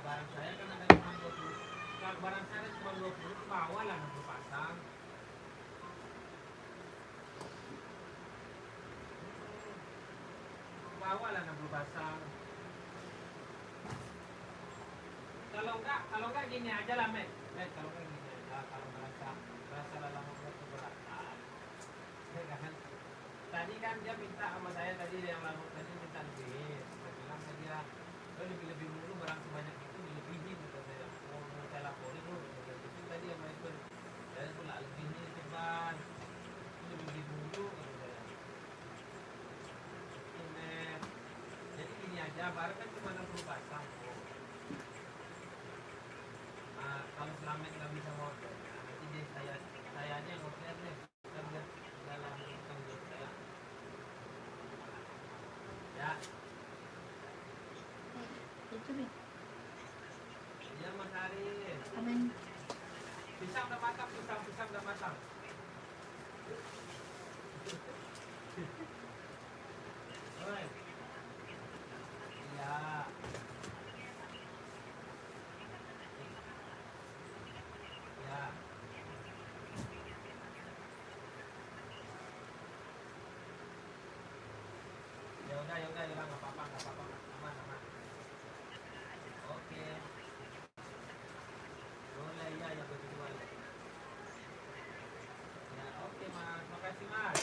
barang saya kan ada cuma 20. Kalau barang saya cuma 20, bawah lah 60 pasang. Bawah lah 60 pasang. Kalau enggak gini aja lah, Met. Kalau enggak gini aja, kalau merasa dalam membuat keberatan. Ya kan? Tadi kan dia minta sama saya tadi yang lama tadi minta lebih. Saya bilang ke dia, lo lebih mulu barang sebanyak itu dilebihin kata saya. Mau saya laporin lo. Itu tadi yang itu saya pula lebihnya ceban. Lebih mulu kata saya. Ini, jadi gini aja, barang kan cuma 60 pasang. Kalau Slamet nggak bisa ngorder, nanti deh saya aja yang ngorder deh. Kita biar dalam tanggung saya. Ya. Itu nih. Iya Mas Haris. Amin. Pisang udah matang, pisang udah matang. Oi. Iya. Ya. Ya udah nggak apa-apa, aman. Oke. Boleh ya yang kedua. Ya oke Mas, makasih Mas.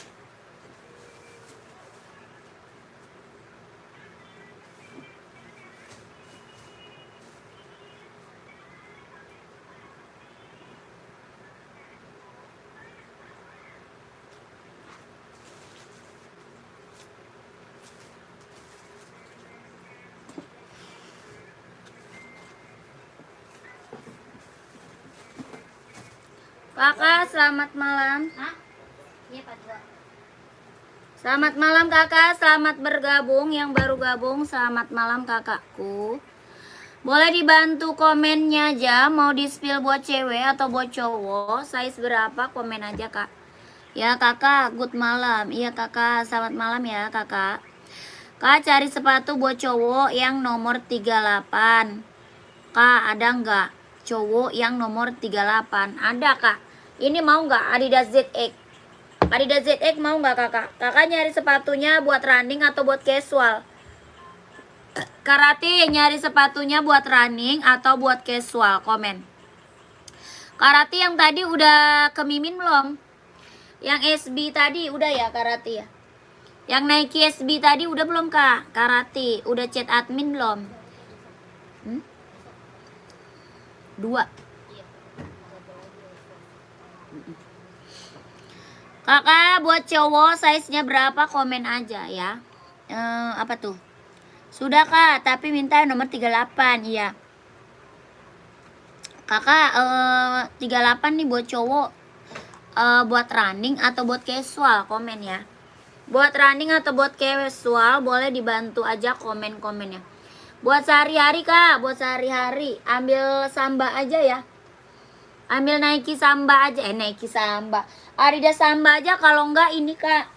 Kakak, selamat malam. Hah? Iya Pak Dua. Selamat malam kakak, selamat bergabung. Yang baru gabung, selamat malam kakakku. Boleh dibantu komennya aja, mau di-spill buat cewek atau buat cowok, size berapa, komen aja kak. Ya kakak, good malam. Iya kakak, selamat malam ya kakak. Kak, cari sepatu buat cowok yang nomor 38. Kak, ada nggak cowok yang nomor 38? Ada kak. Ini mau nggak Adidas ZX? Adidas ZX mau nggak kakak? Kakak nyari sepatunya buat running atau buat casual? Karati nyari sepatunya buat running atau buat casual? Komen. Karati yang tadi udah ke Mimin belum? Yang SB tadi udah ya Karati ya? Yang Nike SB tadi udah belum kak? Karati udah chat admin belum? 2. Kakak buat cowok size-nya berapa, komen aja ya. Apa tuh? Sudah kak, tapi minta nomor 38. Iya kakak, 38 nih buat cowok. Buat running atau buat casual, komen ya. Buat running atau buat casual, boleh dibantu aja komen-komennya. Buat sehari-hari kak, buat sehari-hari ambil Samba aja ya. Ambil Nike Samba aja, Nike Samba, Adidas Samba aja. Kalau enggak ini kak,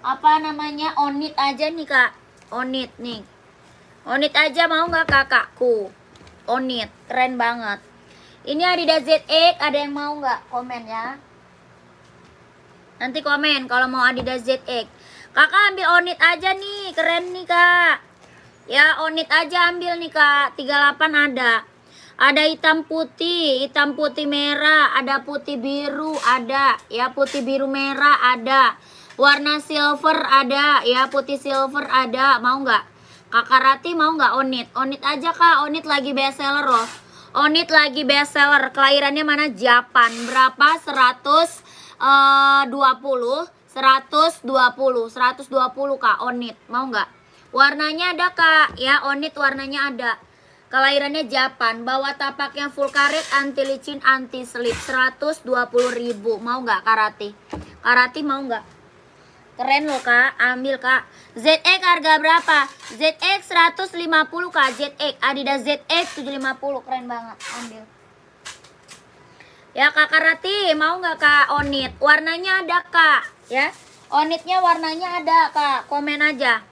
apa namanya, Onit aja nih kak. Onit nih, Onit aja mau nggak kakakku? Onit, keren banget. Ini Adidas ZX, ada yang mau nggak? Komen ya. Nanti komen kalau mau Adidas ZX. Kakak ambil Onit aja nih, keren nih kak. Ya Onit aja ambil nih kak, 38 ada. Ada hitam putih merah, ada putih biru ada, ya putih biru merah ada. Warna silver ada, ya putih silver ada. Mau nggak? Kakak Rati mau nggak Onit? Onit aja kak, Onit lagi best seller loh. Onit lagi best seller. Kelahirannya mana? Japan. Berapa? 120 kak Onit. Mau nggak? Warnanya ada kak, ya Onit warnanya ada. Kelahirannya Japan, bawa tapaknya full karet, anti licin, anti slip. 120.000. Mau nggak Karati? Karati mau nggak? Keren loh kak, ambil kak. ZX harga berapa? ZX 150 kak. ZX, Adidas ZX 750, keren banget, ambil. Ya kak Karati, mau nggak kak Onit? Warnanya ada kak, ya. Onitnya warnanya ada kak, komen aja.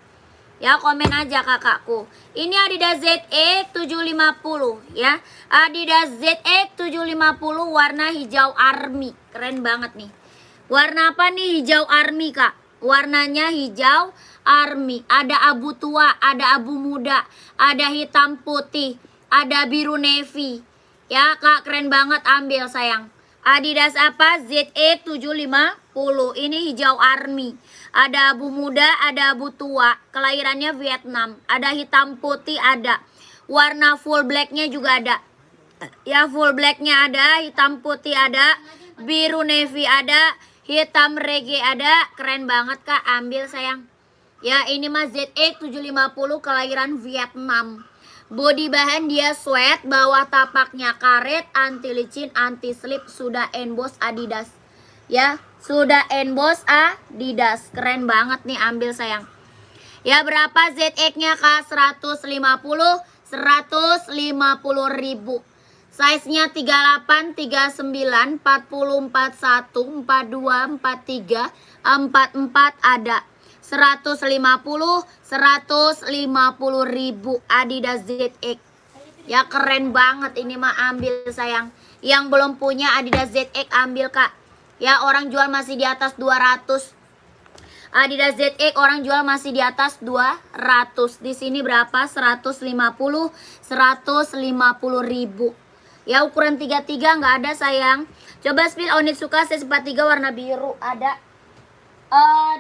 Ya, komen aja kakakku. Ini Adidas ZX 750 ya. Adidas ZX 750 warna hijau army. Keren banget nih. Warna apa nih? Hijau army, Kak. Warnanya hijau army. Ada abu tua, ada abu muda, ada hitam putih, ada biru navy. Ya, Kak, keren banget, ambil sayang. Adidas apa? ZX 750. Ini hijau army. Ada abu muda, ada abu tua. Kelahirannya Vietnam. Ada hitam putih, ada. Warna full blacknya juga ada. Ya, full blacknya ada, hitam putih ada, biru navy ada, hitam reggae ada. Keren banget, Kak. Ambil sayang. Ya, ini mah ZX 750 kelahiran Vietnam. Body bahan dia sweat, bawah tapaknya karet, anti licin, anti slip, sudah emboss Adidas. Ya, sudah emboss Adidas. Keren banget nih, ambil sayang. Ya, berapa ZX-nya, Kak? 150 ribu. Size-nya 38, 39, 40, 41, 42, 43, 44 ada. 150 ribu Adidas ZX. Ya, keren banget ini mah, ambil sayang. Yang belum punya Adidas ZX ambil, Kak. Ya, orang jual masih di atas 200. Adidas ZX orang jual masih di atas 200. Di sini berapa? 150 ribu. Ya, ukuran 33 nggak ada sayang. Coba spill Onitsuka size 43 warna biru ada.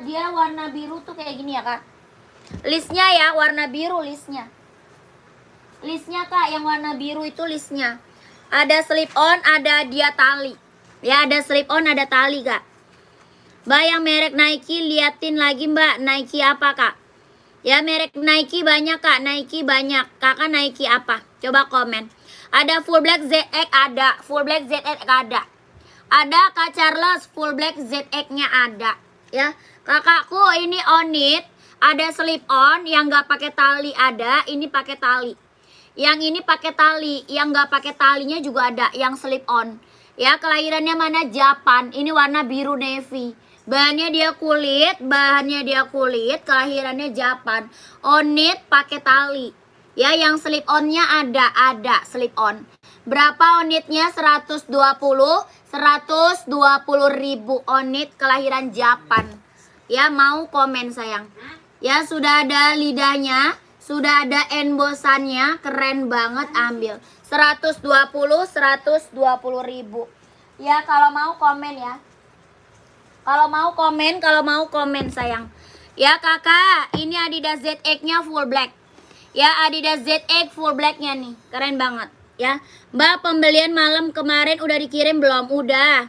Dia warna biru tuh kayak gini ya, Kak. Listnya ya, warna biru listnya. Listnya, Kak, yang warna biru itu listnya. Ada slip on, ada dia tali. Ya, ada slip on, ada tali, Kak. Mbak, yang merek Nike, liatin lagi, Mbak. Nike apa, Kak? Ya, merek Nike banyak, Kak. Nike banyak. Kakak Nike apa? Coba komen. Ada full black ZX ada. Full black ZX ada. Ada Kak Charles, full black ZX-nya ada. Ya, kakakku ini Onit, ada slip on yang nggak pakai tali ada, ini pakai tali. Yang ini pakai tali, yang nggak pakai talinya juga ada, yang slip on. Ya, kelahirannya mana? Japan. Ini warna biru navy. Bahannya dia kulit, kelahirannya Japan. Onit pakai tali. Ya, yang slip onnya ada slip on. Berapa onitnya? 120 ribu onit kelahiran Japan. Ya, mau komen sayang. Ya, sudah ada lidahnya, sudah ada embossannya, keren banget, ambil. 120 ribu. Ya, kalau mau komen ya. Kalau mau komen sayang. Ya, Kakak, ini Adidas ZX-nya full black. Ya, Adidas ZX full black-nya nih, keren banget. Ya, Mbak, pembelian malam kemarin udah dikirim belum? Udah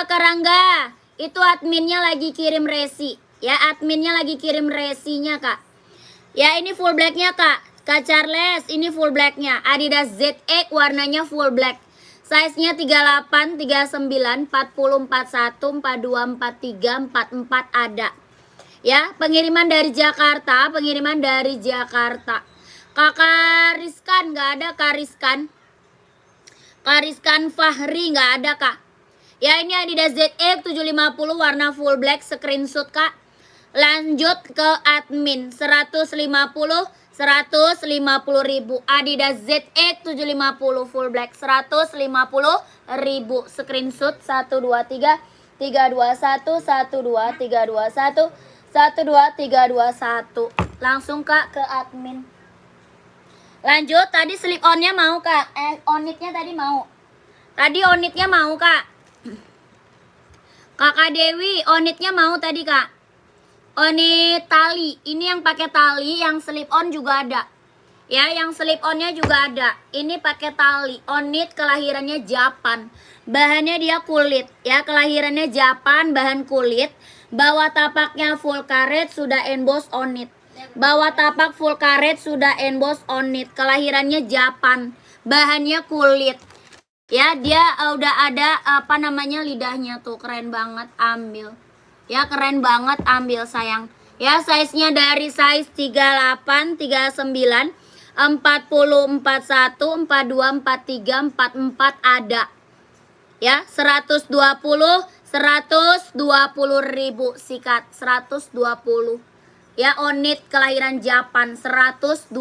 Kak Rangga. Itu adminnya lagi kirim resi. Ya, adminnya lagi kirim resinya, Kak. Ya, ini full blacknya, Kak. Kak Charles, ini full blacknya. Adidas ZX warnanya full black. Size-nya 38, 39, 40, 41, 42, 43, 44 ada. Ya, pengiriman dari Jakarta, Kakak Rizkan, nggak ada Kak Rizkan. Kak Rizkan Fahri nggak ada, Kak. Ya, ini Adidas ZX 750 warna full black, screenshot, Kak. Lanjut ke admin, 150 ribu. Adidas ZX 750 full black, 150 ribu. Screenshot 123 321 12 321 12321. Langsung, Kak, ke admin. Lanjut, tadi slip on-nya mau, Kak. Onitnya tadi mau. Tadi onitnya mau, Kak. Kakak Dewi, onitnya mau tadi, Kak. Onit tali. Ini yang pakai tali, yang slip on juga ada. Ya, yang slip on-nya juga ada. Ini pakai tali. Onit kelahirannya Japan. Bahannya dia kulit. Ya, kelahirannya Japan, bahan kulit. Bawah tapaknya full karet, sudah emboss onit. Bawah tapak full karet, sudah emboss onit. Kelahirannya Japan. Bahannya kulit. Ya, dia udah ada apa namanya lidahnya tuh. Keren banget, ambil. Ya, keren banget, ambil sayang. Ya, size-nya dari size 38, 39, 40, 41, 42, 43, 44 ada. Ya, 120 ribu sikat, 120. Ya, Onit kelahiran Japan 120.000,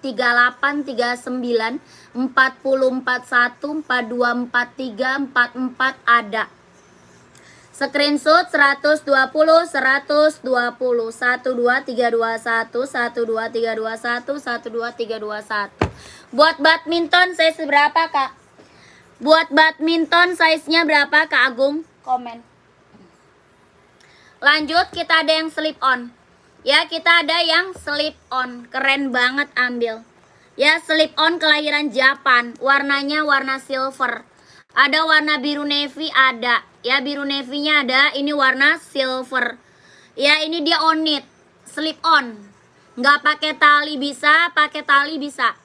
38, 39, 40, 41, 42, 43, 44 ada. Screenshot 120, 120, 12, 321, 12321, 12321. Buat badminton size berapa, Kak? Buat badminton size-nya berapa, Kak Agung? Komen. Lanjut, kita ada yang slip on. Ya, kita ada yang slip on. Keren banget, ambil. Ya, slip on kelahiran Japan. Warnanya warna silver. Ada warna biru navy, ada. Ya, biru navy-nya ada. Ini warna silver. Ya, ini dia Onit. Slip on. Nggak pakai tali bisa, pakai tali bisa.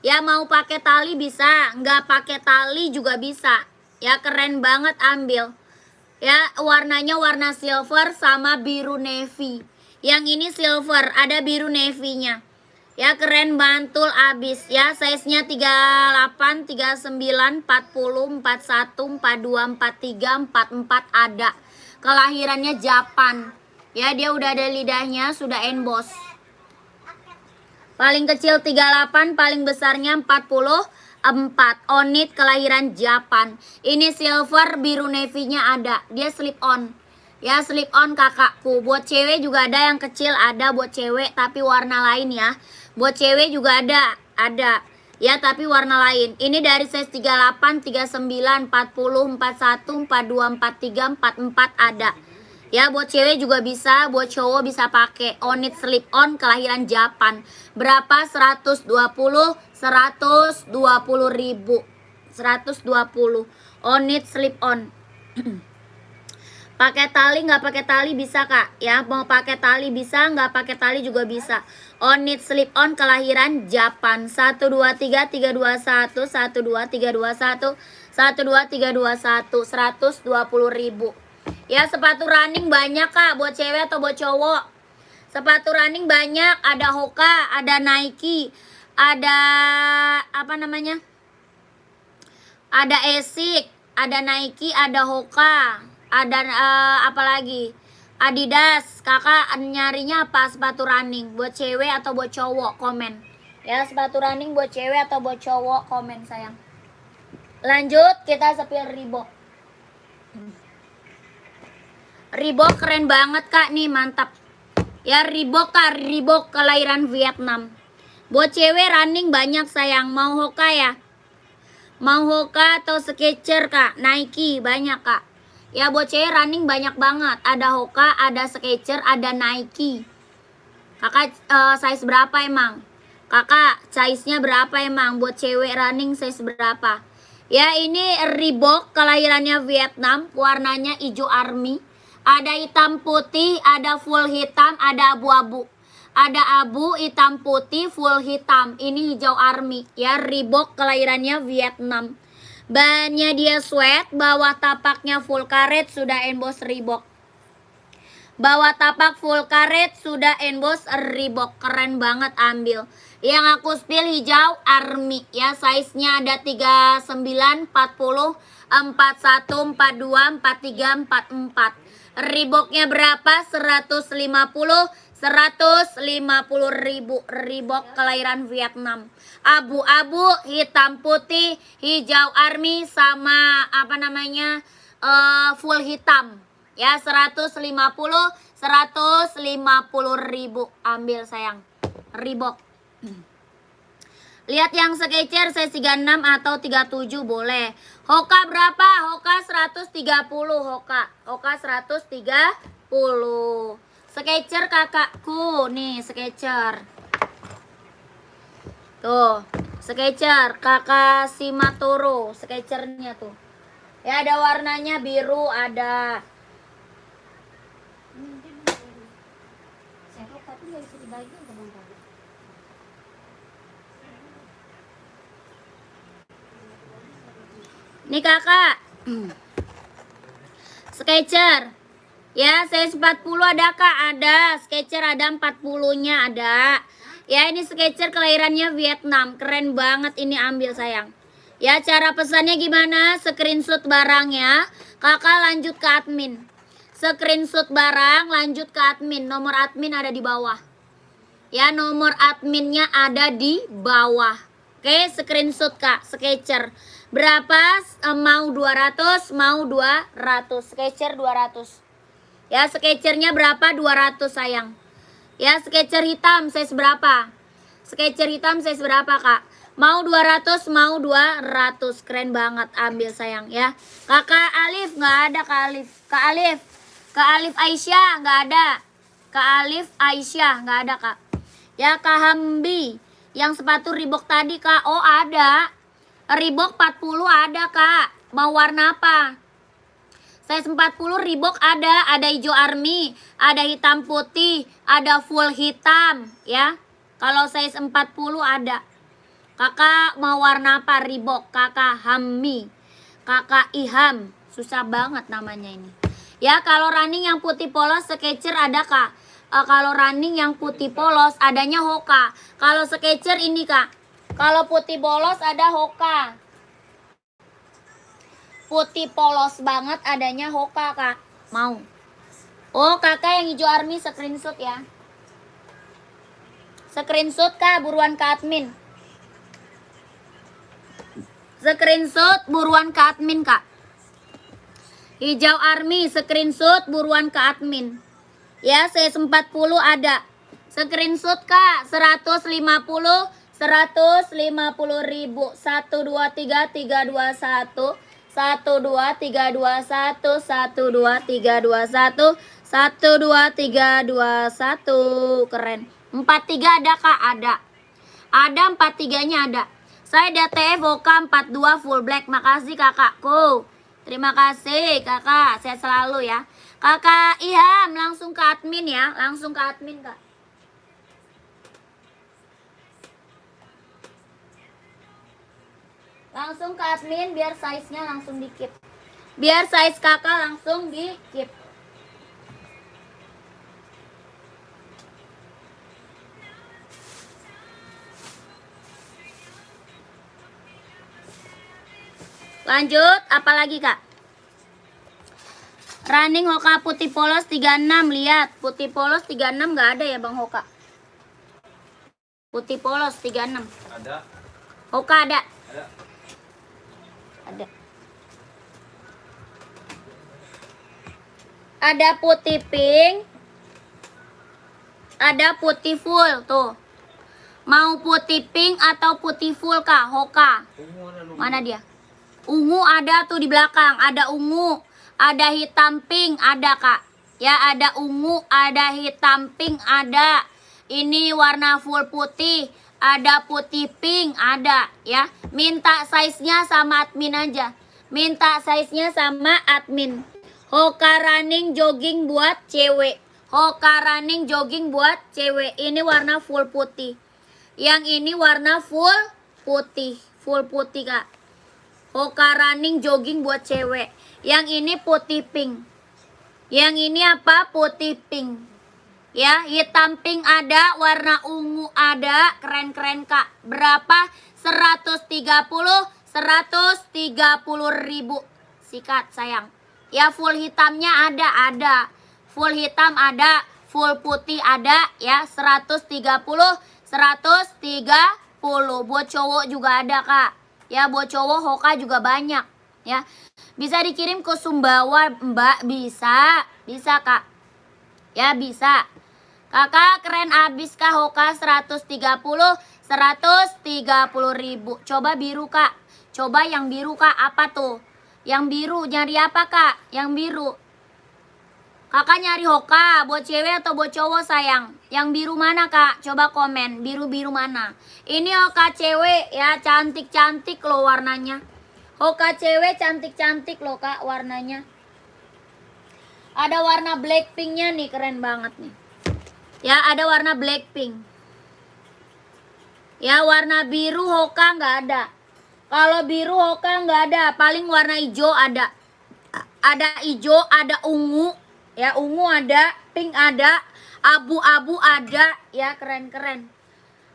Ya, mau pakai tali bisa, nggak pakai tali juga bisa. Ya, keren banget, ambil. Ya, warnanya warna silver sama biru navy. Yang ini silver, ada biru navy-nya. Ya, keren bantul abis. Ya, size-nya 38, 39, 40, 41, 42, 43, 44 ada. Kelahirannya Japan. Ya, dia udah ada lidahnya, sudah emboss. Paling kecil 38, paling besarnya 44. Onit kelahiran Japan. Ini silver, biru navy-nya ada. Dia slip on. Ya, slip on kakakku. Buat cewek juga ada yang kecil, ada buat cewek tapi warna lain ya. Buat cewek juga ada. Ya, tapi warna lain. Ini dari size 38, 39, 40, 41, 42, 43, 44 ada. Ya, buat cewek juga bisa, buat cowok bisa pakai. Onit slip on kelahiran Japan. Berapa? 120, 120.000. 120. Onit slip on. Pakai tali nggak pakai tali bisa, Kak. Ya, mau pakai tali bisa, nggak pakai tali juga bisa. Onit slip on kelahiran Japan. 123 321, 12 321, 12 321, 120.000. Ya, sepatu running banyak, Kak, buat cewek atau buat cowok. Sepatu running banyak, ada Hoka, ada Nike, ada apa namanya? Ada Asics, ada Nike, ada Hoka, ada apa lagi? Adidas. Kakak nyarinya apa sepatu running? Buat cewek atau buat cowok? Komen. Ya, sepatu running buat cewek atau buat cowok? Komen, sayang. Lanjut, kita spill Reebok. Reebok keren banget, Kak, nih, mantap. Ya, Reebok, Kak, Reebok kelahiran Vietnam. Buat cewek running banyak, sayang. Mau Hoka ya? Mau Hoka atau Skechers, Kak? Nike banyak, Kak. Ya, buat cewek running banyak banget. Ada Hoka, ada Skechers, ada Nike. Kakak size berapa emang? Kakak size-nya berapa emang? Buat cewek running size berapa? Ya, ini Reebok kelahirannya Vietnam. Warnanya hijau army. Ada hitam putih, ada full hitam, ada abu-abu. Ada abu, hitam putih, full hitam. Ini hijau army. Ya, Reebok kelahirannya Vietnam. Bahannya dia sweat, bawah tapaknya full karet, sudah emboss Reebok. Bawah tapak full karet, sudah emboss Reebok. Keren banget, ambil. Yang aku spill hijau army. Ya, size-nya ada 39, 40, 41, 42, 43, 44. Reeboknya berapa? 150, 150.000. Reebok kelahiran Vietnam. Abu-abu, hitam putih, hijau army sama apa namanya? Full hitam. Ya, 150, 150.000. Ambil, sayang. Reebok. Lihat yang Skechers size 36 atau 37 boleh. Hoka berapa? Hoka 130 Hoka. Hoka 130. Skechers kakakku. Nih, Skechers. Tuh, Skechers kakak Simatoro. Skechers-nya tuh. Ya, ada warnanya biru, ada. Sehat tapi nggak bisa dibagi teman-teman. Nih, kakak. Skechers. Ya, size 40 ada, Kak? Ada. Skechers ada 40-nya ada. Ya, ini Skechers kelahirannya Vietnam. Keren banget ini, ambil, sayang. Ya, cara pesannya gimana? Screenshot barangnya. Kakak lanjut ke admin. screenshot barang, lanjut ke admin. Nomor admin ada di bawah. Ya, nomor adminnya ada di bawah. Oke, screenshot Kak, Sketcher. Berapa? Mau 200, mau 200. Sketcher 200. Ya, Sketchernya berapa? 200 sayang. Ya, Sketcher hitam size berapa? Sketcher hitam size berapa Kak? Mau 200, mau 200. Keren banget, ambil sayang ya. Kakak Alif, nggak ada Kak Alif. Kak Alif. Kak Alif Aisyah, nggak ada. Kak Alif Aisyah, nggak ada Kak. Ya, Kak Hambi. Yang sepatu Reebok tadi Kak, oh ada. Reebok 40 ada Kak. Mau warna apa? Size 40 Reebok ada hijau army, ada hitam putih, ada full hitam ya. Kalau size 40 ada. Kakak mau warna apa? Reebok. Kakak Hammi, Kakak Iham, susah banget namanya ini. Ya, kalau running yang putih polos Sketcher ada Kak. Kalau running yang putih polos adanya Hoka. Kalau Sketcher ini Kak. Kalau putih polos ada Hoka. Putih polos banget adanya Hoka Kak. Mau? Oh, Kakak yang hijau army screenshot ya. Screenshot Kak, buruan ke admin. Screenshot buruan ke admin Kak. Hijau army screenshot buruan ke admin. Ya, C40 ada. Screenshot Kak, 150 ribu. 1 2 3 3 2 1. 1 2 3 2 1. 1 2 3 2 1. 1 2 3 2 1. Keren. 43 ada Kak, ada. Ada 43-nya ada. Saya DTF Voka 42 full black. Makasih kakakku. Terima kasih kakak. Sehat selalu ya. Kakak Iham langsung ke admin ya. Langsung ke admin Kak. Langsung ke admin biar size-nya langsung di keep. Biar size kakak langsung di keep. Lanjut, apalagi Kak? Running Hoka putih polos 36, lihat. Putih polos 36 nggak ada ya Bang Hoka? Putih polos 36. Ada. Hoka ada? Ada. Ada. Ada putih pink. Ada putih full, tuh. Mau putih pink atau putih full Kak? Hoka. Mana dia? Ungu ada tuh di belakang, ada ungu, ada hitam pink, ada Kak. Ya, ada ungu, ada hitam pink, ada. Ini warna full putih, ada putih pink, ada ya. Minta size-nya sama admin aja. Minta size-nya sama admin. Hoka running jogging buat cewek. Hoka running jogging buat cewek. Ini warna full putih. Yang ini warna full putih. Full putih Kak. Hoka running jogging buat cewek. Yang ini putih pink. Yang ini apa? Putih pink. Ya, hitam pink ada, warna ungu ada. Keren-keren Kak. Berapa? 130 ribu. Sikat sayang. Ya, full hitamnya ada. Full hitam ada, full putih ada ya. 130. Buat cowok juga ada Kak. Ya, buat cowok Hoka juga banyak ya. Bisa dikirim ke Sumbawa Mbak, bisa Kak. Ya, bisa. Kakak keren abis Kak. Hoka 130 ribu. Coba biru Kak. Coba yang biru Kak. Apa tuh? Yang biru nyari apa Kak? Yang biru. Kakak nyari Hoka buat cewek atau buat cowok sayang? Yang biru mana Kak? Coba komen. Biru-biru mana? Ini Hoka cewek ya. Cantik-cantik loh warnanya. Hoka cewek cantik-cantik loh Kak warnanya. Ada warna Blackpinknya nih. Keren banget nih. Ya, ada warna Blackpink. Ya, warna biru Hoka nggak ada. Kalau biru Hoka nggak ada. Paling warna hijau ada. Ada hijau, ada ungu. Ya, ungu ada, pink ada, abu-abu ada. Ya, keren-keren.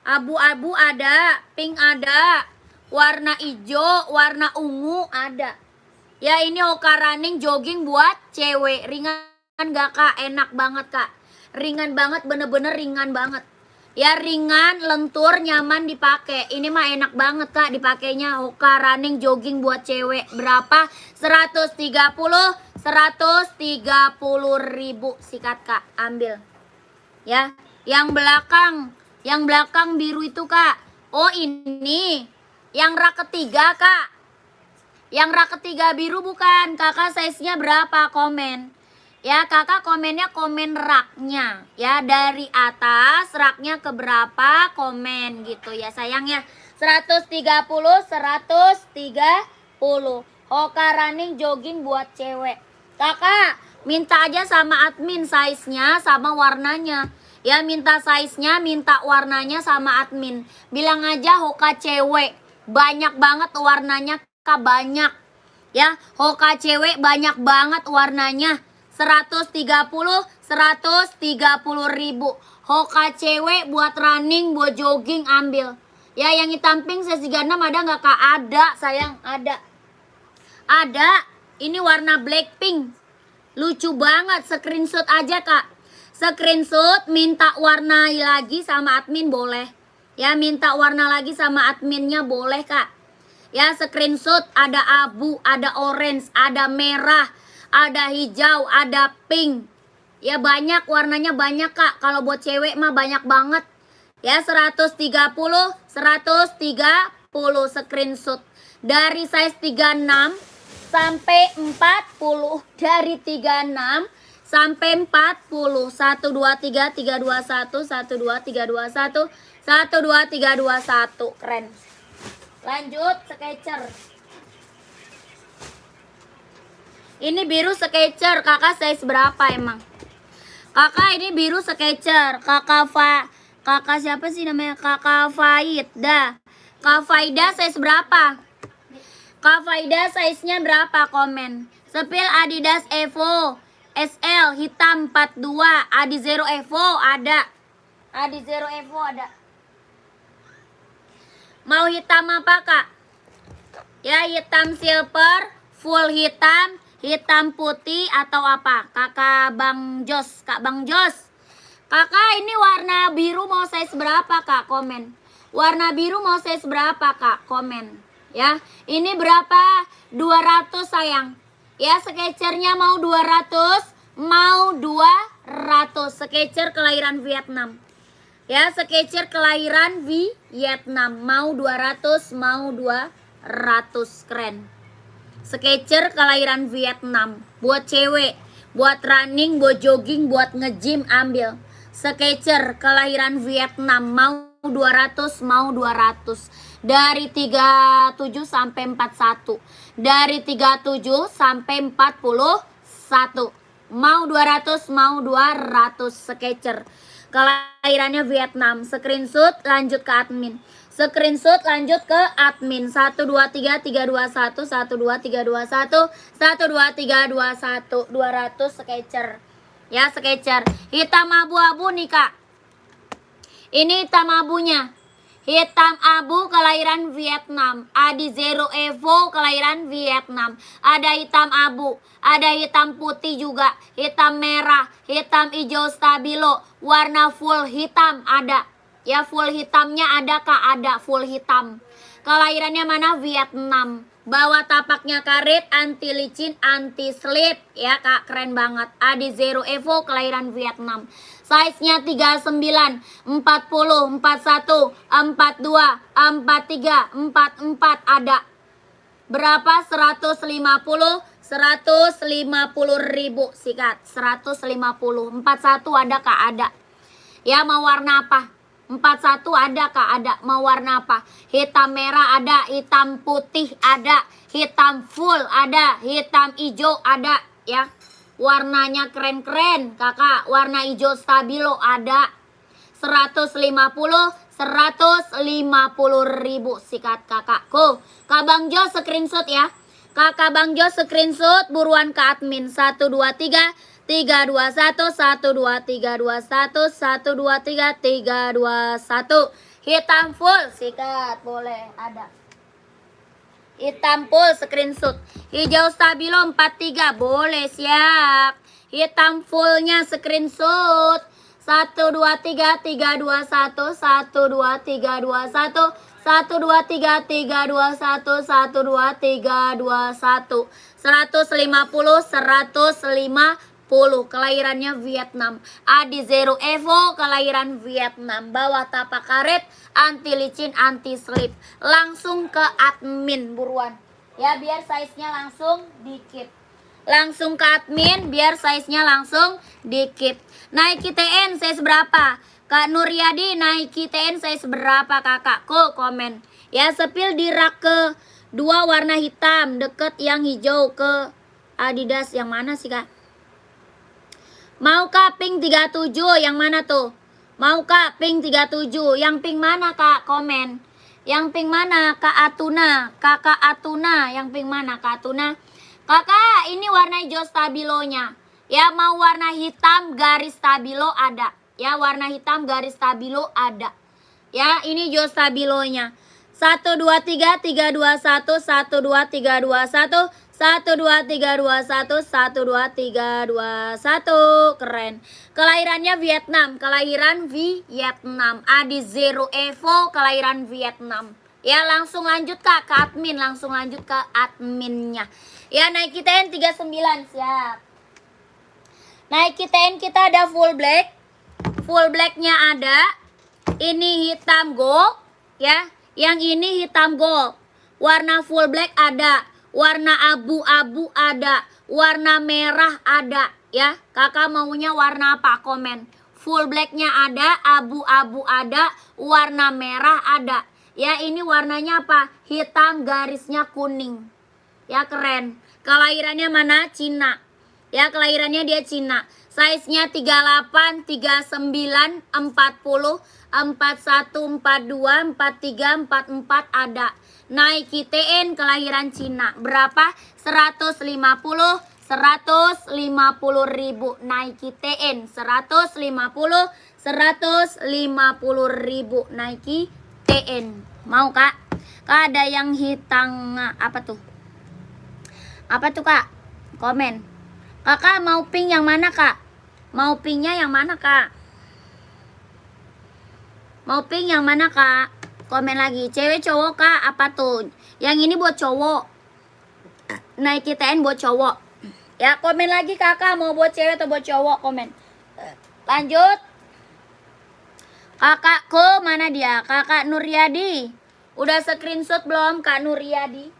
Abu-abu ada, pink ada, warna hijau, warna ungu ada. Ya, ini Hoka running jogging buat cewek. Ringan gak kak? Enak banget kak. Ringan banget, bener-bener ringan banget. Ya ringan, lentur, nyaman dipakai. Ini mah enak banget kak dipakainya. Hoka running jogging buat cewek. Berapa? 130 ribu. Sikat kak, ambil. Ya, yang belakang biru itu kak. Oh ini, yang rak ketiga kak. Yang rak ketiga biru bukan. Kakak size-nya berapa? Komen. Ya kakak komennya komen raknya. Ya dari atas raknya ke berapa komen gitu ya sayang ya. 130. Hoka running jogging buat cewek. Kakak minta aja sama admin size-nya sama warnanya. Ya minta size-nya, minta warnanya sama admin. Bilang aja Hoka cewek. Banyak banget warnanya kak, banyak. Ya Hoka cewek banyak banget warnanya. 130 ribu. Hoka cewek buat running, buat jogging ambil. Ya yang hitam pink size 36 ada nggak kak? Ada sayang, ada. Ada. Ini warna Blackpink. Lucu banget, screenshot aja kak. Screenshot, minta warna lagi sama admin boleh. Ya minta warna lagi sama adminnya boleh kak. Ya screenshot, ada abu, ada orange, ada merah, ada hijau, ada pink. Ya banyak warnanya banyak kak. Kalau buat cewek mah banyak banget. Ya 130 screenshot. Dari size 36 sampai 40. Dari 36 sampai 40. 1 2 3 3 2 1 1 2 3 2 1 1 2 3 2 1. Keren. Lanjut Skechers. Ini biru Skechers, kakak size berapa emang? Kakak ini biru Skechers, kakak siapa sih namanya? Kakak Faida. Kak Faida size berapa? Kak Faida size-nya berapa? Komen. Sepil Adidas Evo SL hitam 42, Adi Zero Evo ada. Adi Zero Evo ada. Mau hitam apa kak? Ya hitam silver, full hitam, hitam putih atau apa? Kakak Bang Jos, Kak Bang Jos. Kakak ini warna biru mau size berapa kak? Komen. Warna biru mau size berapa kak? Komen. Ya, ini berapa? 200 sayang. Ya, Skechers-nya mau 200, mau 200. Skechers kelahiran Vietnam. Ya, Skechers kelahiran Vietnam. Mau 200, mau 200. Keren. Skechers kelahiran Vietnam. Buat cewek, buat running, buat jogging, buat nge-gym ambil. Skechers kelahiran Vietnam. Mau 200, mau 200. Dari 37 sampai 41. Dari 37 sampai 41. Mau 200, mau 200 Skechers. Kelahirannya Vietnam. Screenshot lanjut ke admin. Screenshot lanjut ke admin. 1 2 3 3 2 1 1 2 3 2 1 1 2 3 2 1 200 Skechers. Ya, Skechers. Hitam abu-abu nih, Kak. Ini hitam abunya. Hitam abu kelahiran Vietnam. Adi Zero Evo kelahiran Vietnam. Ada hitam abu, ada hitam putih juga, hitam merah, hitam hijau stabilo, warna full hitam ada. Ya full hitamnya ada kak, ada full hitam. Kelahirannya mana? Vietnam. Bawa tapaknya karet, anti licin, anti slip. Ya kak, keren banget. Adi Zero Evo kelahiran Vietnam. Size-nya 39, 40, 41, 42, 43, 44 ada. Berapa? 150 ribu. Sikat 150. 41 ada kak? Ada. Ya mau warna apa? 41 ada kak? Ada. Mau warna apa? Hitam merah ada, hitam putih ada, hitam full ada, hitam hijau ada. Ya warnanya keren-keren kakak. Warna hijau stabilo ada. 150 ribu. Sikat kakakku. Kak Bang Jo screenshot ya. Kakak Bang Jo screenshot buruan ke admin. 1 2 3 3 2 1 1 2 3 2 1 1 2 3 3 2 1. Hitam full sikat boleh ada. Hitam full screenshot. Hijau stabilo 43 boleh siap. hitam fullnya screenshot. 1 2 3 3 2 1 1 2 3 2 1 1 2 3 3 2 1 1 2 3 2 1 150 kelahirannya Vietnam. Adi Zero Evo kelahiran Vietnam. Bawa tapak karet, anti licin, anti slip. Langsung ke admin buruan. Ya biar size-nya langsung dikit. Langsung ke admin biar size-nya langsung dikit. Nike TN size berapa? Kak Nuryadi Nike TN size berapa kakakku? Komen. Ya sepil di rak ke 2 warna hitam deket yang hijau ke Adidas yang mana sih kak? Mau kak pink 37 yang mana tuh? Mau kak pink 37 yang pink mana kak? Komen. Yang pink mana kak Atuna? Kakak Atuna yang pink mana kak Atuna? Kakak ini warna hijau stabilonya. Ya mau warna hitam garis stabilo ada. Ya warna hitam garis stabilo ada. Ya ini hijau stabilonya. 1 2 3 3 2 1 1 2 3 2 1 1 2 3 2 1 1 2 3 2 1 keren. Kelahirannya Vietnam, kelahiran Vietnam. Adi Zero Evo kelahiran Vietnam. Ya langsung lanjut kak ke admin, langsung lanjut ke adminnya. Ya Nike TN 39 siap. Nike TN kita ada full black. Full blacknya ada. Ini hitam gold ya. Yang ini hitam gold. Warna full black ada. Warna abu-abu ada. Warna merah ada ya. Kakak maunya warna apa? Komen. Full blacknya ada, abu-abu ada, warna merah ada. Ya ini warnanya apa? Hitam garisnya kuning. Ya keren. Kelahirannya mana? Cina. Ya kelahirannya dia Cina. Size-nya 38, 39, 40, 41, 42, 43, 44 ada. Nike TN kelahiran Cina. Berapa? 150 ribu. Nike TN 150 ribu. Nike TN. Mau kak? Kak ada yang hitam apa tuh? Apa tuh kak? Komen. Kakak mau pink yang mana kak? Mau pinknya yang mana kak? Mau pink yang mana kak? Komen lagi. Cewek cowok kak? Apa tuh? Yang ini buat cowok. Nike TN buat cowok. Ya komen lagi kakak mau buat cewek atau buat cowok, komen. Lanjut. Kakakku mana dia? Kakak Nuryadi. Udah screenshot belum Kak Nuryadi?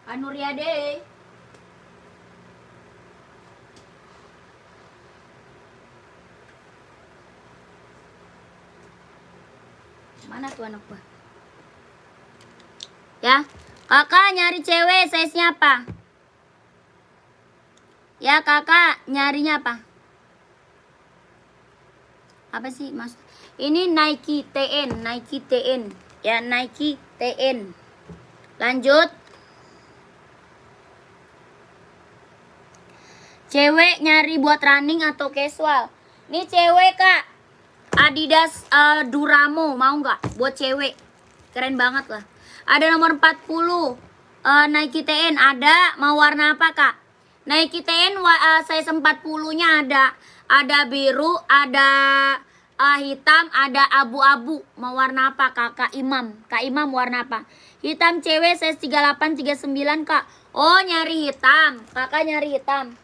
Kak Nuryadi. Mana tuh anak gua? Ya, kakak nyari cewek size-nya apa? Ya kakak nyarinya apa? Apa sih mas? Ini Nike TN, Nike TN. Ya Nike TN. Lanjut. Cewek nyari buat running atau casual? Nih cewek kak. Adidas Duramo mau nggak? Buat cewek. Keren banget lah. Ada nomor 40. Nike TN ada. Mau warna apa kak? Nike TN size 40-nya ada. Ada biru, ada hitam, ada abu-abu. Mau warna apa Kak Imam? Kak Imam warna apa? Hitam cewek size 38, 39 kak. Oh nyari hitam. Kakak nyari hitam.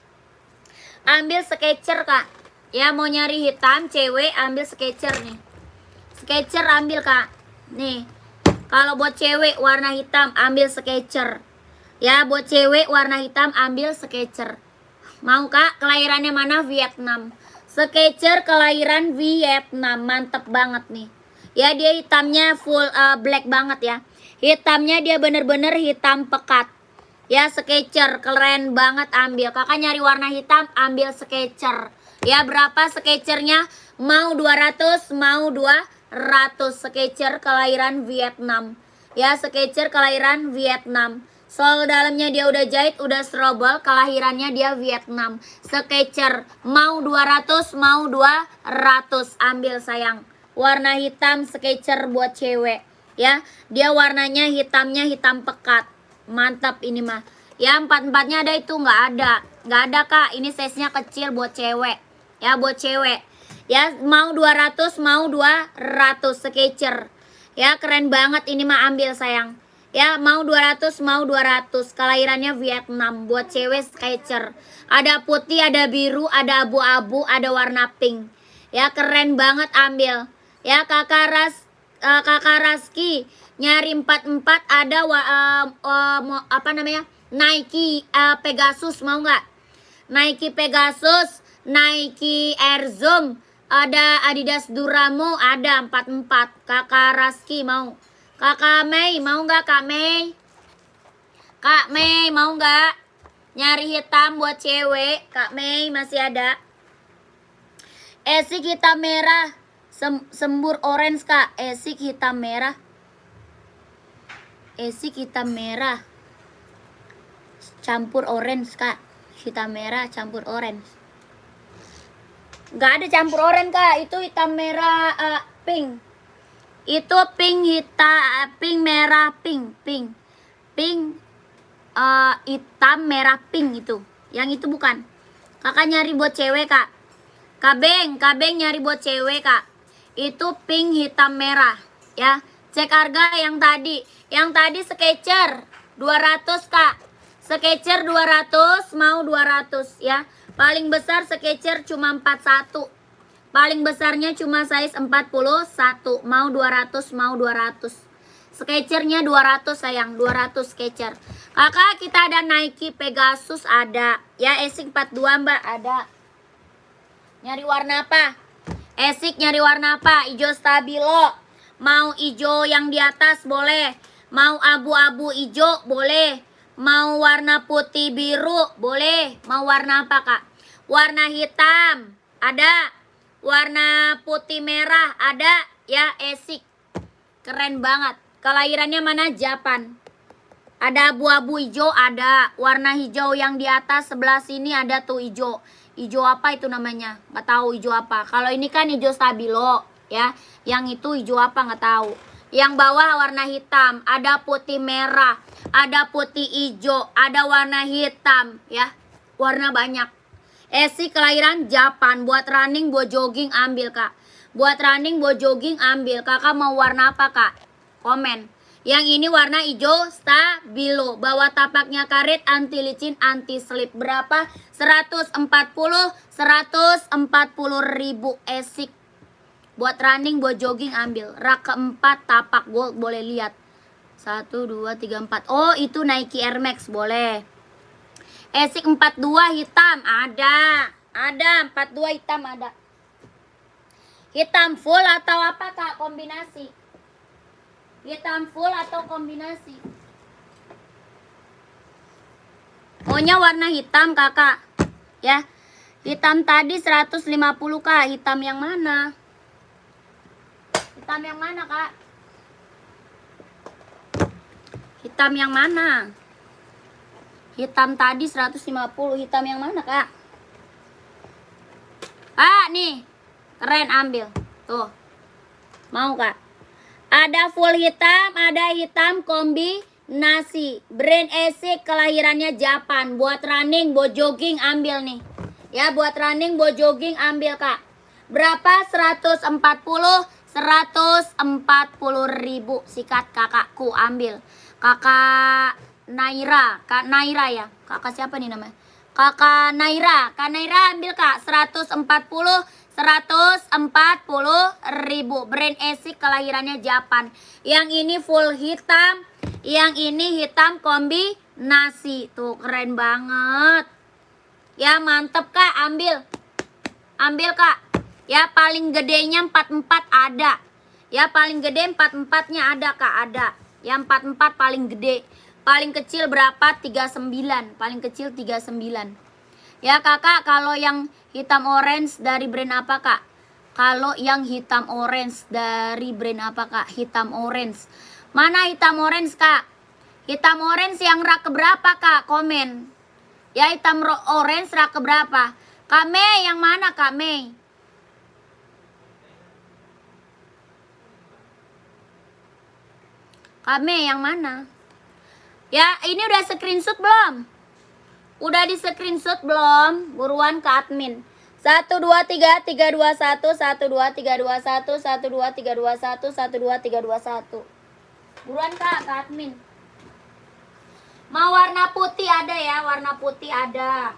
Ambil Skechers kak. Ya mau nyari hitam cewek ambil Skechers nih. Skechers ambil kak. Nih. Kalau buat cewek warna hitam ambil Skechers. Ya buat cewek warna hitam ambil Skechers. Mau kak? Kelahirannya mana? Vietnam. Skechers kelahiran Vietnam. Mantep banget nih. Ya dia hitamnya full black banget ya. Hitamnya dia bener-bener hitam pekat. Ya Skechers keren banget ambil. Kakak nyari warna hitam ambil Skechers. Ya berapa Skechersnya? Mau 200, mau 200. Skechers kelahiran Vietnam. Ya Skechers kelahiran Vietnam. Sol dalamnya dia udah jahit, udah strobel, kelahirannya dia Vietnam. Skechers mau 200, mau 200. Ambil sayang. Warna hitam Skechers buat cewek. Ya, dia warnanya hitamnya hitam pekat. Mantap ini mah. Ya 44-nya ada itu nggak ada. nggak ada kak. Ini size nya kecil buat cewek ya, buat cewek ya. Mau 200 mau 200 Skechers ya, keren banget ini mah, ambil sayang ya. Mau 200 mau 200, kelahirannya Vietnam, buat cewek Skechers. Ada putih, ada biru, ada abu-abu, ada warna pink ya, keren banget, ambil ya. Kakak Raski nyari 44, ada apa namanya, Nike Pegasus, mau nggak? Nike Pegasus, Nike Air Zoom, ada Adidas Duramo, ada 44. Kakak Raski mau. Kakak Mei mau nggak? Kak Mei, Kak Mei mau nggak? Nyari hitam buat cewek, Kak Mei masih ada. Esik hitam merah, sembur orange kak. Esik hitam merah, esik hitam merah campur orange kak. Hitam merah campur orange. Nggak ada campur orange kak, itu hitam merah pink. Itu pink, hitam, pink merah, pink hitam merah pink itu. Yang itu bukan. Kakak nyari buat cewek kak. Kabeng nyari buat cewek kak. Itu pink hitam merah ya. Cek harga yang tadi. Yang tadi Skechers 200 kak. Skechers 200 mau 200 ya. Paling besar Skechers cuma 41. Paling besarnya cuma size 41. Mau 200 mau 200. Skechersnya 200 sayang, 200 Skechers. Kakak kita ada Nike Pegasus ada ya. Esik 42 mbak ada. Nyari warna apa? Esik nyari warna apa? Hijau stabilo. Mau hijau yang di atas boleh. Mau abu-abu hijau boleh. Mau warna putih biru boleh. Mau warna apa kak? Warna hitam ada. Warna putih merah ada ya. Esik keren banget. Kelahirannya mana? Japan. Ada abu-abu hijau ada. Warna hijau yang di atas sebelah sini ada tuh hijau. Hijau apa itu namanya? Nggak tahu hijau apa. Kalau ini kan hijau stabilo ya. Yang itu hijau apa nggak tahu. Yang bawah warna hitam. Ada putih merah. Ada putih hijau. Ada warna hitam ya. Warna banyak. Esi kelahiran Japan. Buat running, buat jogging ambil kak. Buat running, buat jogging ambil. Kakak mau warna apa kak? Komen. Yang ini warna hijau stabilo. Bawah tapaknya karet, anti licin, anti slip. Berapa? 140 ribu. Esik. Buat running, buat jogging ambil. Rak keempat tapak gold boleh lihat. 1, 2, 3, 4. Oh itu Nike Air Max boleh. Esik 42 hitam ada. Ada 42 hitam ada. Hitam full atau apa kak? Kombinasi. Hitam full atau kombinasi? Maunya warna hitam kakak ya. Hitam tadi 150 kak. Hitam yang mana? Hitam yang mana kak? Hitam yang mana? Hitam tadi 150. Hitam yang mana kak? Ah nih. Keren ambil. Tuh. Mau kak? Ada full hitam, ada hitam kombinasi. Brand Esik kelahirannya Japan. Buat running, buat jogging ambil nih. Ya, buat running, buat jogging ambil kak. Berapa? 140 ribu. Sikat kakakku ambil. Kakak Naira. Kak Naira ya. Kakak siapa nih namanya? Kakak Naira. Kak Naira ambil kak. 140 ribu. Brand Esik kelahirannya Japan. Yang ini full hitam. Yang ini hitam kombinasi. Tuh keren banget. Ya mantep kak. Ambil. Ambil kak. Ya paling gedenya 44 ada. Ya paling gede 44-nya ada kak. Ada. Yang 44 paling gede. Paling kecil berapa? 39. Paling kecil 39. Ya kakak, kalau yang hitam orange dari brand apa kak? Kalau yang hitam orange dari brand apa kak? Hitam orange. Mana hitam orange kak? Hitam orange yang rak keberapa kak? Komen. Ya hitam orange rak keberapa? Kak Mei yang mana kak Mei? Kak Mei yang mana? Ya ini udah screenshot belum? Udah di screenshot belum? Buruan ke admin. 1 2 3 3 2 1 1 2 3 2 1 1 2 3 2 1 1 2 3 2 1. Buruan Kak ke admin. Mau warna putih ada ya, warna putih ada.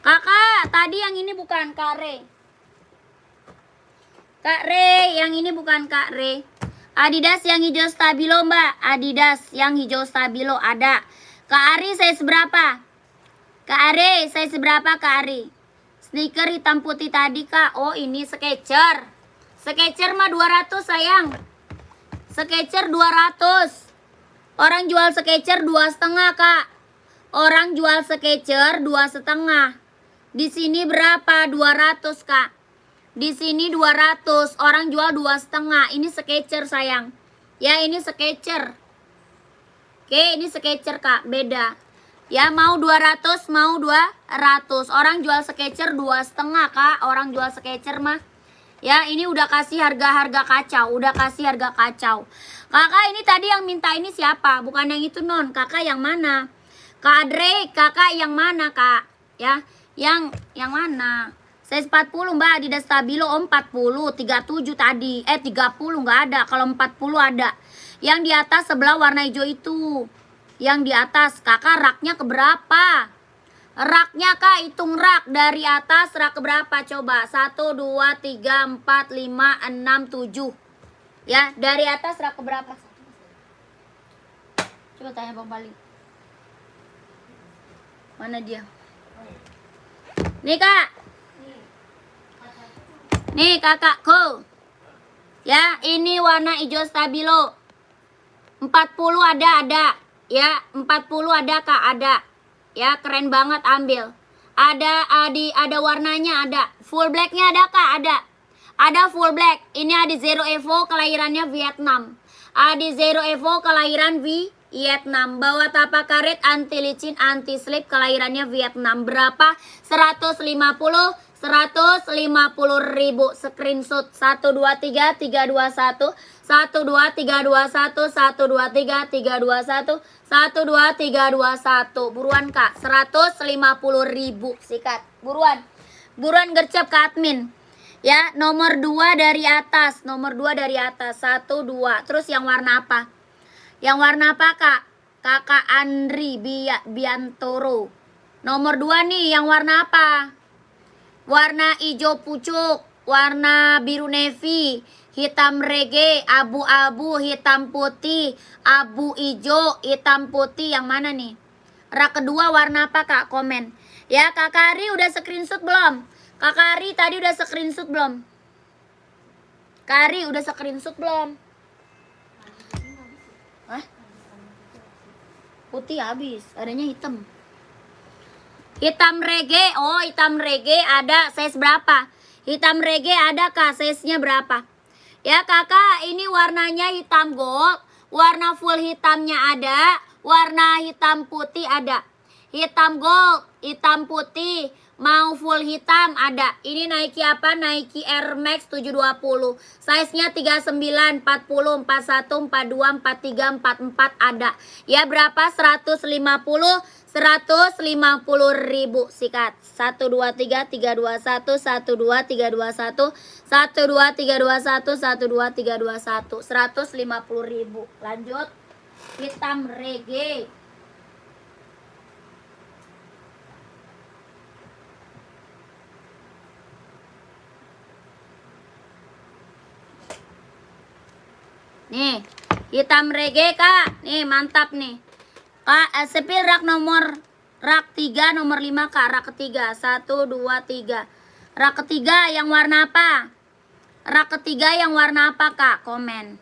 Kakak, tadi yang ini bukan Kak Re. Kak Re, yang ini bukan Kak Re. Adidas yang hijau stabilo mbak. Adidas yang hijau stabilo ada. Kak Ari size berapa? Kak Ari size berapa Kak Ari? Sneaker hitam putih tadi Kak. Oh ini Skechers. Skechers mah 200 sayang. Skechers 200. Orang jual Skechers 2,5 Kak. Orang jual Skechers 2,5. Di sini berapa? 200 Kak. Di sini 200, orang jual 2,5. Ini Skechers sayang. Ya ini Skechers. Oke, ini Skechers Kak, beda. Ya mau 200, mau 200. Orang jual Skechers 2,5 Kak. Orang jual Skechers mah. Ya ini udah kasih harga-harga kacau. Udah kasih harga kacau. Kakak ini tadi yang minta ini siapa? Bukan yang itu non. Kakak yang mana? Kak Adre, kakak yang mana Kak? Ya, yang mana? Size 40 mbak, Adidas Stabilo. Oh 40, 37 tadi. 30 nggak ada, kalau 40 ada. Yang di atas sebelah warna hijau itu. Yang di atas, kakak raknya keberapa? Raknya kak, hitung rak. Dari atas rak keberapa coba? 1, 2, 3, 4, 5, 6, 7. Ya, dari atas rak keberapa? Coba tanya Bang Bali. Mana dia? Nih kak. Nih kakakku. Ya, ini warna hijau stabilo. 40 ada. Ya, 40 ada Kak, ada. Ya, keren banget ambil. Ada warnanya ada. Full blacknya ada Kak, ada. Ada full black. Ini ada Zero Evo kelahirannya Vietnam. Ada Zero Evo kelahiran Vietnam. Bawa tapak karet anti licin, anti slip kelahirannya Vietnam. Berapa? 150 ribu. Screenshot 1 2 3 3 2 1 1 2 3 2 1 1 2 3 3 2 1 1 2 3 2 1. Buruan Kak, 150 ribu sikat. Buruan gercep ke admin. Ya, nomor 2 dari atas. Nomor 2 dari atas. 1 2. Terus yang warna apa? Yang warna apa Kak? Kakak Andri Biantoro. Nomor 2 nih, yang warna apa? Warna hijau pucuk, warna biru navy, hitam reggae, abu-abu, hitam putih, abu hijau, hitam putih. Yang mana nih? Rak kedua warna apa Kak? Komen. Ya Kak Kari udah screenshot belum? Kak Kari tadi udah screenshot belum? Kari udah screenshot belum? Hah? Putih habis, adanya hitam. Hitam reggae, oh hitam reggae ada, size berapa? Hitam reggae ada Kak, size-nya berapa? Ya kakak, ini warnanya hitam gold, warna full hitamnya ada, warna hitam putih ada. Hitam gold, hitam putih, mau full hitam ada. Ini Nike apa? Nike Air Max 720. Size-nya 39, 40, 41, 42, 43, 44 ada. Ya berapa? 150 ribu sikat. 1 2 3 3 2 1 1 2 3 2 1 1 2 3 2 1 1 2 3 2 1. 150 ribu. Lanjut. Hitam reggae. Nih, hitam reggae Kak. Nih, mantap nih. Kak, sepil rak 3 nomor 5 Kak, rak ketiga. 1 2 3. Rak ketiga yang warna apa? Rak ketiga yang warna apa Kak? Komen.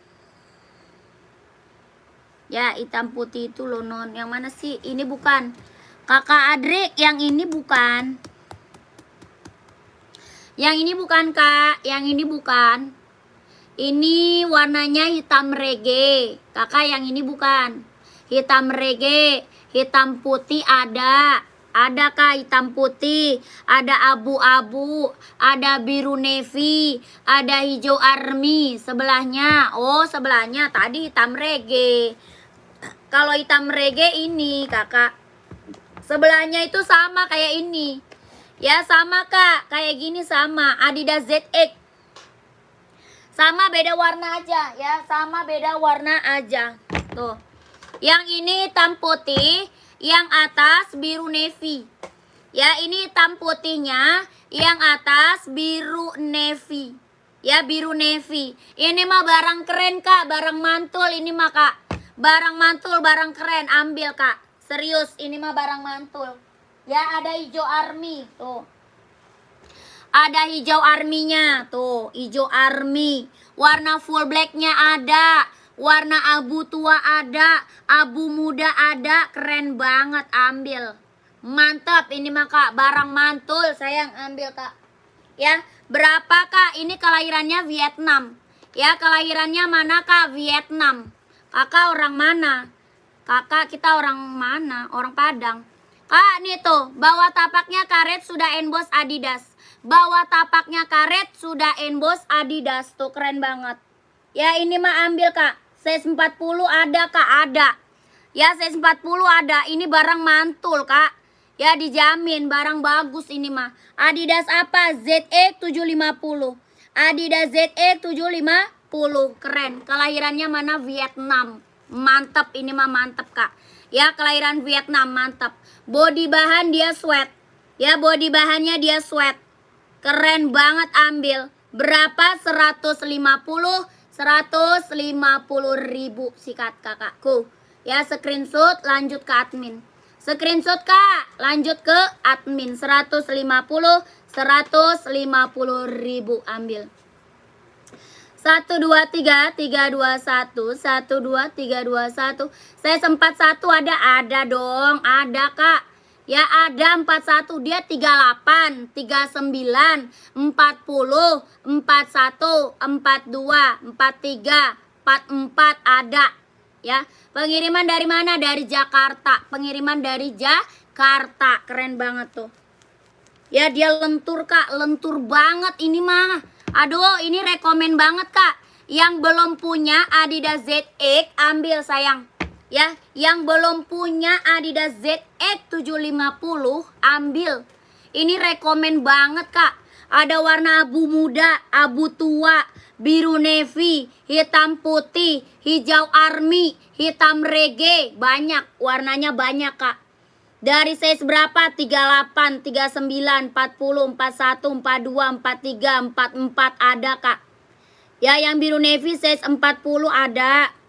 Ya, hitam putih itu loh non. Yang mana sih? Ini bukan. Kakak Adri, yang ini bukan. Yang ini bukan Kak, yang ini bukan. Ini warnanya hitam reggae. Kakak yang ini bukan. hitam reggae, hitam putih ada. Ada kak hitam putih, ada abu-abu, ada biru navy, ada hijau army sebelahnya. Oh sebelahnya tadi hitam reggae. Kalau hitam reggae ini kakak, sebelahnya itu sama kayak ini. Ya sama kak, kayak gini sama Adidas ZX. Sama beda warna aja ya, sama beda warna aja. Tuh. Yang ini hitam putih, yang atas biru navy. Ya, ini hitam putihnya, yang atas biru navy. Ya, biru navy. Ini mah barang keren, Kak, barang mantul ini mah, Kak. Barang mantul, barang keren, ambil, Kak. Serius, ini mah barang mantul. Ya, ada hijau army, tuh. Ada hijau arminya, tuh, hijau army. Warna full blacknya ada. Warna abu tua ada, abu muda ada, keren banget, ambil. Mantap, ini mah kak, barang mantul, sayang ambil kak. Ya, berapa kak? Ini kelahirannya Vietnam. Ya, kelahirannya mana kak? Vietnam. Kakak orang mana? Kakak kita orang mana? Orang Padang. Kak, nih tuh, bawah tapaknya karet sudah emboss Adidas. Bawah tapaknya karet sudah emboss Adidas, tuh keren banget. Ya, ini mah ambil kak. Size 40 ada kak, ada. Ya, size 40 ada. Ini barang mantul kak. Ya, dijamin barang bagus ini mah. Adidas apa? ZX 750. Adidas ZX 750. Keren. Kelahirannya mana? Vietnam. Mantap, ini mah mantap kak. Ya, kelahiran Vietnam, mantap. Body bahan dia sweat. Ya, body bahannya dia sweat. Keren banget, ambil. Berapa? 150.000 sikat kakakku. Ya, screenshot lanjut ke admin. Screenshot kak, lanjut ke admin. 150.000 ambil. 1 2 3 3 2 1 1 2 3 2 1. Saya sempat 1 ada dong, ada kak. Ya ada 41, dia 38, 39, 40, 41, 42, 43, 44 ada. Ya, pengiriman dari mana? Dari Jakarta. Pengiriman dari Jakarta. Keren banget tuh. Ya, dia lentur kak, lentur banget ini mah. Aduh, ini rekomen banget kak. Yang belum punya Adidas ZX ambil sayang. Ya, yang belum punya Adidas ZX 750 ambil. Ini rekomen banget kak. Ada warna abu muda, abu tua, biru navy, hitam putih, hijau army, hitam reggae. Banyak, warnanya banyak kak. Dari size berapa? 38, 39, 40, 41, 42, 43, 44 ada kak. Ya, yang biru navy size 40 ada.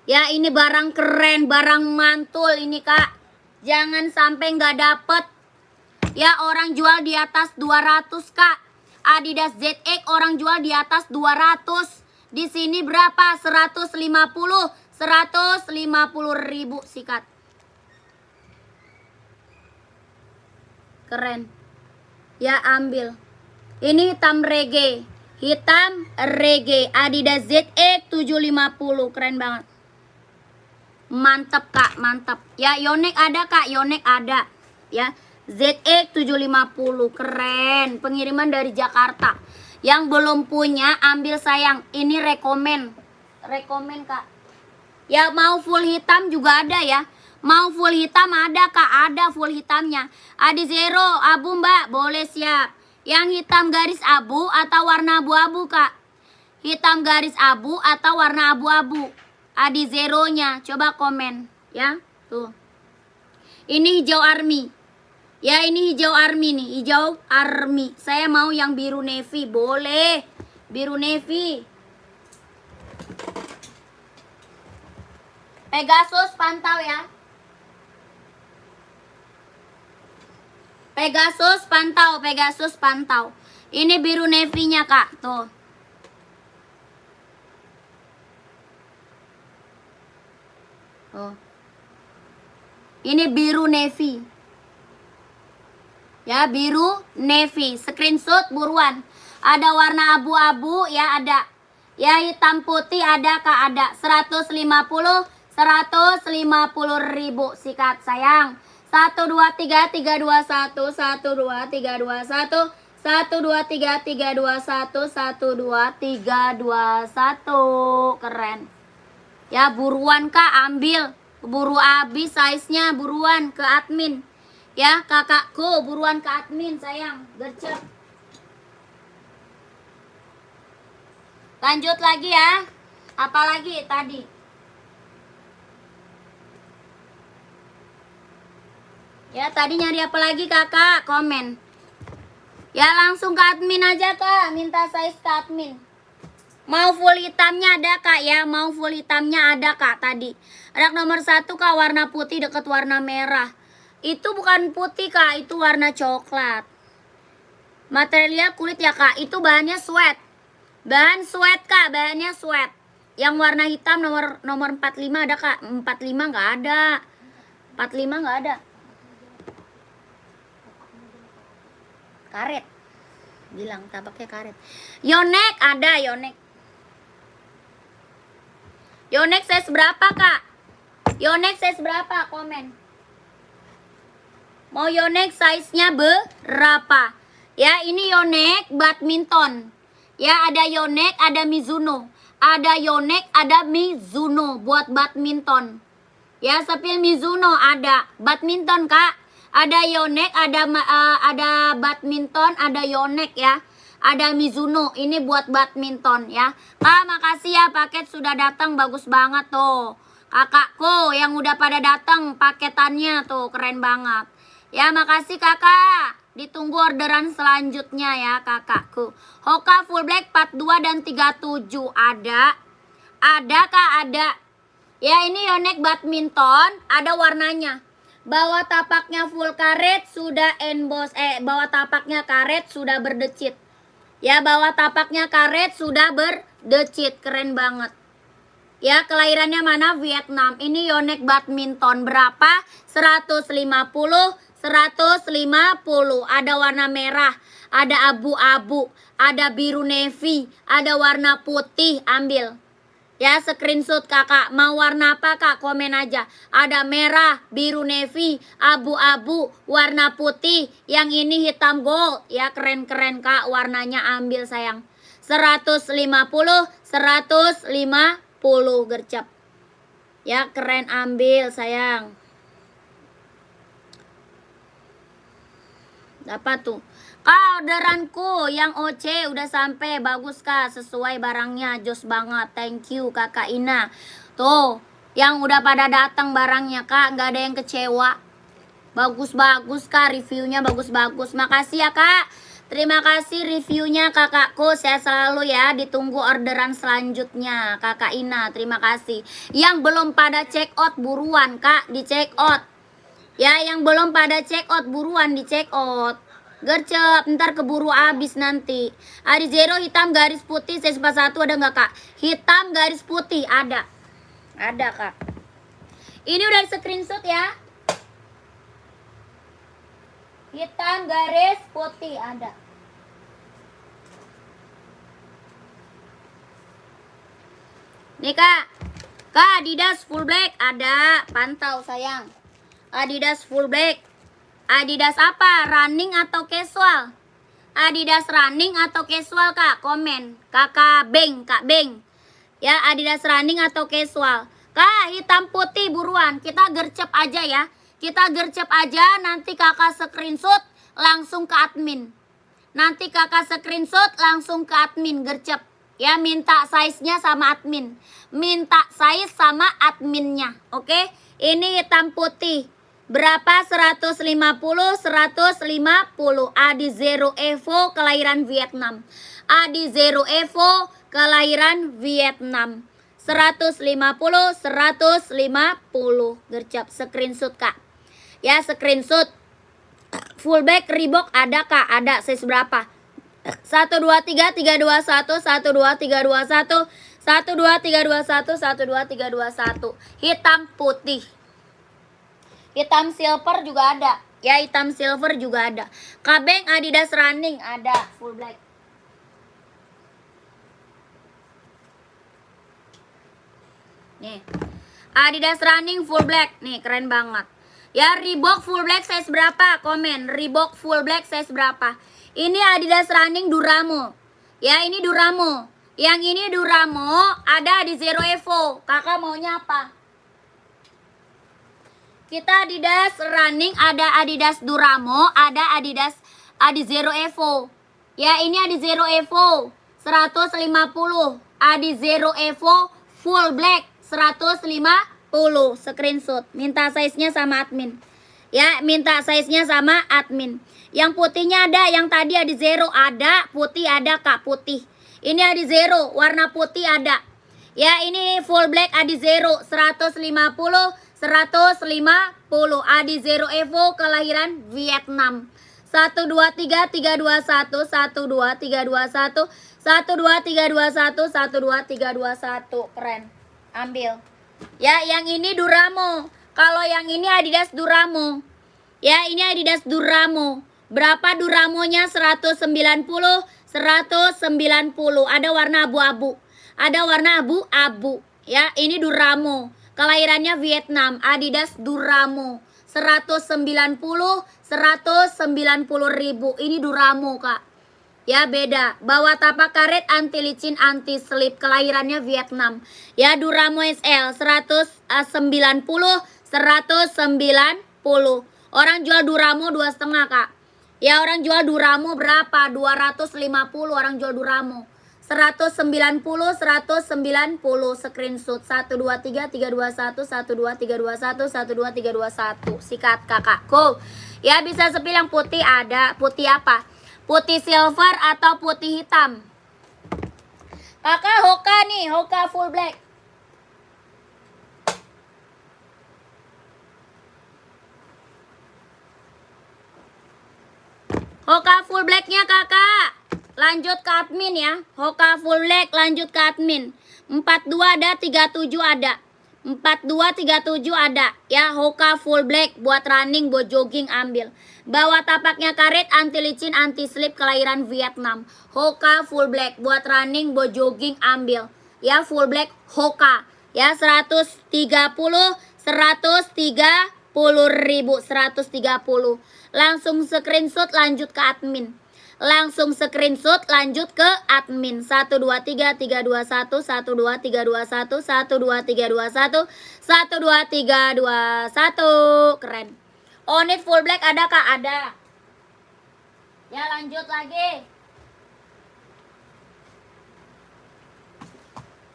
Ya, ini barang keren, barang mantul ini kak. Jangan sampai nggak dapet. Ya, orang jual di atas 200 kak. Adidas ZX orang jual di atas 200. Di sini berapa? 150.000 sikat. Keren. Ya, ambil. Ini hitam reggae. Hitam reggae Adidas ZX 750. Keren banget. Mantap kak, mantap. Ya, Yonex ada kak, Yonex ada. Ya, ZX 750 keren. Pengiriman dari Jakarta. Yang belum punya ambil sayang. Ini rekomen. Rekomen kak. Ya, mau full hitam juga ada ya. Mau full hitam ada kak, ada full hitamnya. Adi zero abu mbak, boleh siap. Yang hitam garis abu atau warna abu-abu kak. Hitam garis abu atau warna abu-abu. Adi zeronya, coba komen ya. Tuh. Ini hijau army. Ya, ini hijau army nih, hijau army. Saya mau yang biru navy, boleh. Biru navy. Pegasus pantau ya. Pegasus pantau, Pegasus pantau. Ini biru navy-nya kak, tuh. Oh. Ini biru navy. Ya, biru navy. Screenshot buruan. Ada warna abu-abu ya, ada. Ya, hitam putih ada kak, ada. 150 150.000. Sikat sayang. 1 2 3 3 2 1 1 2 3 2 1 1 2 3 3 2 1 1 2 3 2 1. Keren. Ya buruan Kak, ambil. Buru habis size-nya, buruan ke admin. Ya kakakku, buruan ke admin sayang. Gercep. Lanjut lagi ya. Apalagi tadi? Ya tadi nyari apa lagi kakak? Komen. Ya langsung ke admin aja kak. Minta size ke admin. Mau full hitamnya ada kak ya. Mau full hitamnya ada kak tadi. Anak nomor 1 kak warna putih deket warna merah. Itu bukan putih kak. Itu warna coklat. Materialnya kulit ya kak. Itu bahannya sweat. Bahan sweat kak. Bahannya sweat. Yang warna hitam nomor 45 ada kak. 45 nggak ada. 45 nggak ada. Karet. Bilang tabaknya karet. Yonex ada Yonex. Yonex size berapa kak? Yonex size berapa? Komen. Mau Yonex size-nya berapa? Ya ini Yonex badminton. Ya ada Yonex, ada Mizuno. Ada Yonex, ada Mizuno buat badminton. Ya sepil Mizuno ada. Badminton kak. Ada Yonex, ada badminton, ada Yonex ya. Ada Mizuno, ini buat badminton ya. Kak, makasih ya paket sudah datang, bagus banget tuh. Kakakku yang udah pada datang paketannya tuh, keren banget. Ya, makasih kakak. Ditunggu orderan selanjutnya ya kakakku. Hoka full black 42 dan 37 ada. Ada kak, ada. Ya, ini Yonex badminton, ada warnanya. Bawah tapaknya full karet sudah emboss. Bawah tapaknya karet sudah berdecit. Ya bawah tapaknya karet sudah berdecit. Keren banget. Ya kelahirannya mana? Vietnam. Ini Yonex badminton berapa? 150. 150. Ada warna merah. Ada abu-abu. Ada biru navy. Ada warna putih. Ambil. Ya screenshot kakak. Mau warna apa kak? Komen aja. Ada merah, biru navy, abu-abu, warna putih. Yang ini hitam gold. Ya keren-keren kak. Warnanya ambil sayang. 150, 150 gercep. Ya keren ambil sayang. Dapat tuh. Kak orderanku yang OC udah sampai. Bagus kak, sesuai barangnya. Jos banget, thank you kakak Ina. Tuh yang udah pada datang barangnya kak. Gak ada yang kecewa. Bagus-bagus kak, reviewnya bagus-bagus. Makasih ya kak. Terima kasih reviewnya kakakku. Saya selalu ya. Ditunggu orderan selanjutnya kakak Ina, terima kasih. Yang belum pada check out buruan kak, di check out. Ya yang belum pada check out buruan di check out. Gercep, ntar keburu habis nanti. Ari Zero hitam garis putih size 41 ada nggak kak? Hitam garis putih ada. Ada kak. Ini udah di screenshot ya. Hitam garis putih ada. Nih kak. Kak Adidas full black ada. Pantau sayang. Adidas full black. Adidas apa? Running atau casual? Adidas running atau casual kak? Komen. Kakak Beng, Kak Beng. Ya Adidas running atau casual? Kak hitam putih buruan. Kita gercep aja ya. Kita gercep aja. Nanti kakak screenshot langsung ke admin. Nanti kakak screenshot langsung ke admin gercep. Ya minta size-nya sama admin. Minta size sama adminnya. Oke. Ini hitam putih. Berapa? 150, 150. Adi Zero Evo kelahiran Vietnam. Adi Zero Evo kelahiran Vietnam. 150, 150. Gercep screenshot kak. Ya screenshot. Full back Reebok ada kak? Ada. Size berapa? 1 2 3 3 2 1 1 2 3 2 1 1 2 3 2 1 1 2 3 2 1. Hitam putih. Hitam silver juga ada. Ya hitam silver juga ada. Kabeng Adidas running ada. Full black. Nih. Adidas Running full black. Nih, keren banget. Ya, Reebok full black size berapa? Komen. Reebok full black size berapa? Ini Adidas Running Duramo. Ya, ini Duramo. Yang ini Duramo ada di Zero Evo. Kakak maunya apa? Kita Adidas Running, ada Adidas Duramo, ada Adidas Adi Zero Evo. Ya, ini Adi Zero Evo 150. Adi Zero Evo full black 150. Screenshot. Minta size-nya sama admin. Ya, minta size-nya sama admin. Yang putihnya ada, yang tadi Adi Zero ada, putih ada Kak, putih. Ini Adi Zero, warna putih ada. Ya, ini full black Adi Zero 150. Adi Zero Evo kelahiran Vietnam. 123321 12321 12321 12321. Keren. Ambil. Ya, yang ini Duramo. Kalau yang ini Adidas Duramo. Ya, ini Adidas Duramo. Berapa Duramonya? 190. 190. Ada warna abu-abu. Ada warna abu-abu. Ya, ini Duramo. Kelahirannya Vietnam. Adidas Duramo. 190 ribu. Ini Duramo, Kak. Ya, beda. Bawa tapak karet, anti licin, anti slip. Kelahirannya Vietnam. Ya, Duramo SL 190. Orang jual Duramo 2,5, Kak. Ya, orang jual Duramo berapa? 250 orang jual Duramo. 190. Screenshot 123 321 123 321 123 321. Sikat kakakku. Ya, bisa sepil yang putih ada. Putih apa? Putih silver atau putih hitam? Kakak Hoka nih, Hoka full black. Hoka full blacknya kakak. Lanjut ke admin ya. Hoka full black lanjut ke admin. 42 ada, 37 ada. 42 37 ada. Ya, Hoka full black buat running, buat jogging ambil. Bawa tapaknya karet, anti licin, anti slip, kelahiran Vietnam. Hoka full black buat running, buat jogging ambil. Ya, full black Hoka. Ya, 130 ribu. 130. Langsung screenshot lanjut ke admin. Langsung screenshot lanjut ke admin. 123 321 123 21 123 21 123 21. Keren. Onit full black ada Kak? Ada. Ya, lanjut lagi.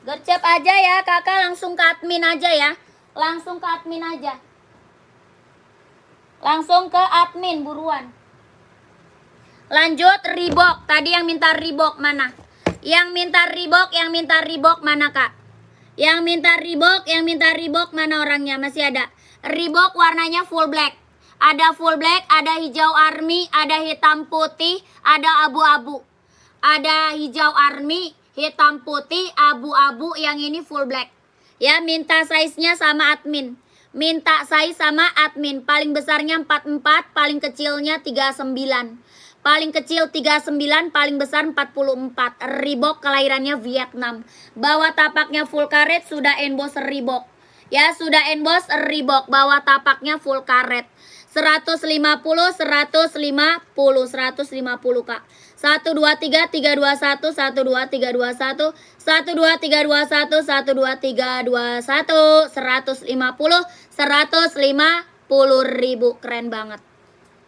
Gercep aja ya kakak, langsung ke admin aja ya. Langsung ke admin aja. Langsung ke admin buruan. Lanjut Reebok. Tadi yang minta Reebok mana? Yang minta Reebok mana Kak? Yang minta Reebok mana orangnya? Masih ada. Reebok warnanya full black. Ada full black, ada hijau army, ada hitam putih, ada abu-abu. Ada hijau army, hitam putih, abu-abu, yang ini full black. Ya, minta size-nya sama admin. Minta size sama admin. Paling besarnya 44, paling kecilnya 39. Paling kecil 39, paling besar 44. Reebok kelahirannya Vietnam. Bawah tapaknya full karet, sudah emboss Reebok. Ya, sudah emboss Reebok. Bawah tapaknya full karet. 150 Kak. 123 321 123 21 123 21 123 21 150 ribu. Keren banget.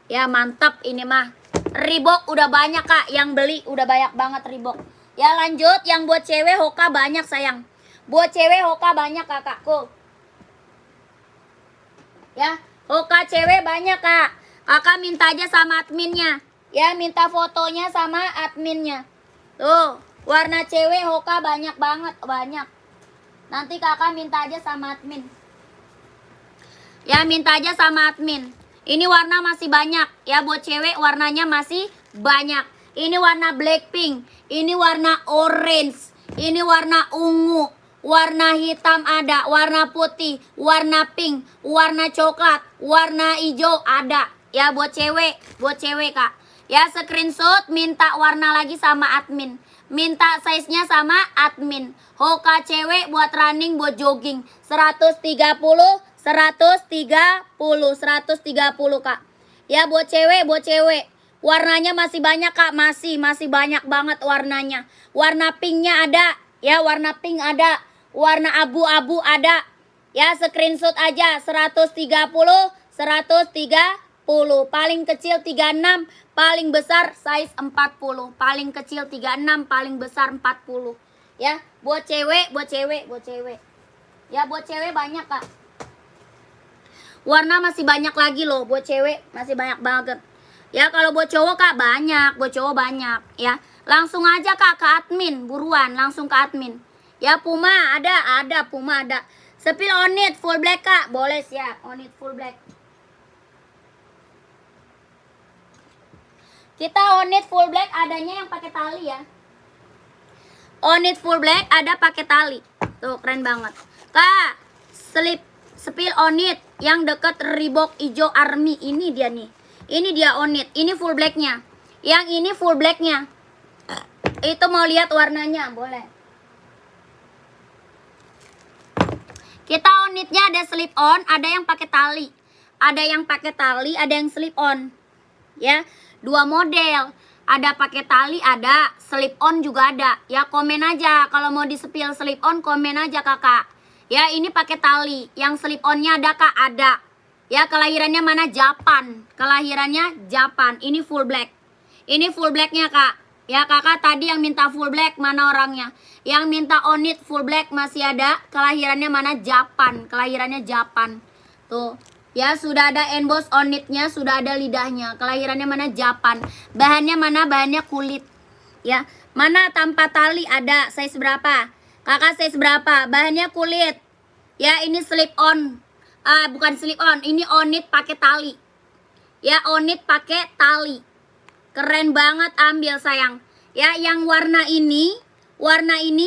Ya, mantap ini mah. Reebok udah banyak Kak, yang beli udah banyak banget Reebok. Ya, lanjut yang buat cewek Hoka banyak sayang. Buat cewek Hoka banyak kakakku. Ya, Hoka cewek banyak Kak. Kakak minta aja sama adminnya. Ya, minta fotonya sama adminnya. Tuh, warna cewek Hoka banyak banget, banyak. Nanti kakak minta aja sama admin. Ya, minta aja sama admin. Ini warna masih banyak. Ya, buat cewek warnanya masih banyak. Ini warna Blackpink. Ini warna orange. Ini warna ungu. Warna hitam ada. Warna putih. Warna pink. Warna coklat. Warna hijau ada. Ya, buat cewek. Buat cewek Kak. Ya, screenshot minta warna lagi sama admin. minta size-nya sama admin. Hoka cewek buat running, buat jogging. 130, 130 Kak. Ya buat cewek, buat cewek. Warnanya masih banyak Kak, masih banyak banget warnanya. Warna pinknya ada, ya warna pink ada, warna abu-abu ada. Ya screenshot aja 130, 130. Paling kecil 36, paling besar size 40. Paling kecil 36, paling besar 40. Ya, buat cewek, buat cewek, buat cewek. Ya buat cewek banyak Kak. Warna masih banyak lagi loh, buat cewek masih banyak banget. Ya kalau buat cowok Kak banyak, buat cowok banyak ya. Langsung aja Kak ke admin, buruan langsung ke admin. Ya Puma ada Puma ada. Spill on it full black Kak, boleh siap on it full black. Kita on it full black adanya yang pakai tali ya. On it full black ada pakai tali. Tuh keren banget. Kak, spill on it yang deket Reebok hijau army ini dia nih. Ini dia on it, ini full blacknya. Yang ini full blacknya. Itu mau lihat warnanya, boleh. Kita on itnya ada slip on, ada yang pakai tali. Ada yang pakai tali, ada yang slip on. Ya, dua model. Ada pakai tali, ada slip on juga ada. Ya komen aja kalau mau di spill slip on, komen aja Kakak. Ya ini pakai tali, yang slip onnya ada Kak, ada. Ya kelahirannya mana? Japan. Kelahirannya Japan. Ini full black. Ini full blacknya Kak. Ya Kakak tadi yang minta full black mana orangnya? Yang minta on it full black masih ada. Kelahirannya mana? Japan. Kelahirannya Japan. Tuh. Ya sudah ada emboss on itnya, sudah ada lidahnya. Kelahirannya mana? Japan. Bahannya mana? Bahannya kulit. Ya. Mana tanpa tali ada? Size berapa? Kakak size berapa? Bahannya kulit. Ya ini slip on. Bukan slip on, ini on it pakai tali. Ya on it pakai tali. Keren banget, ambil sayang. Ya yang warna ini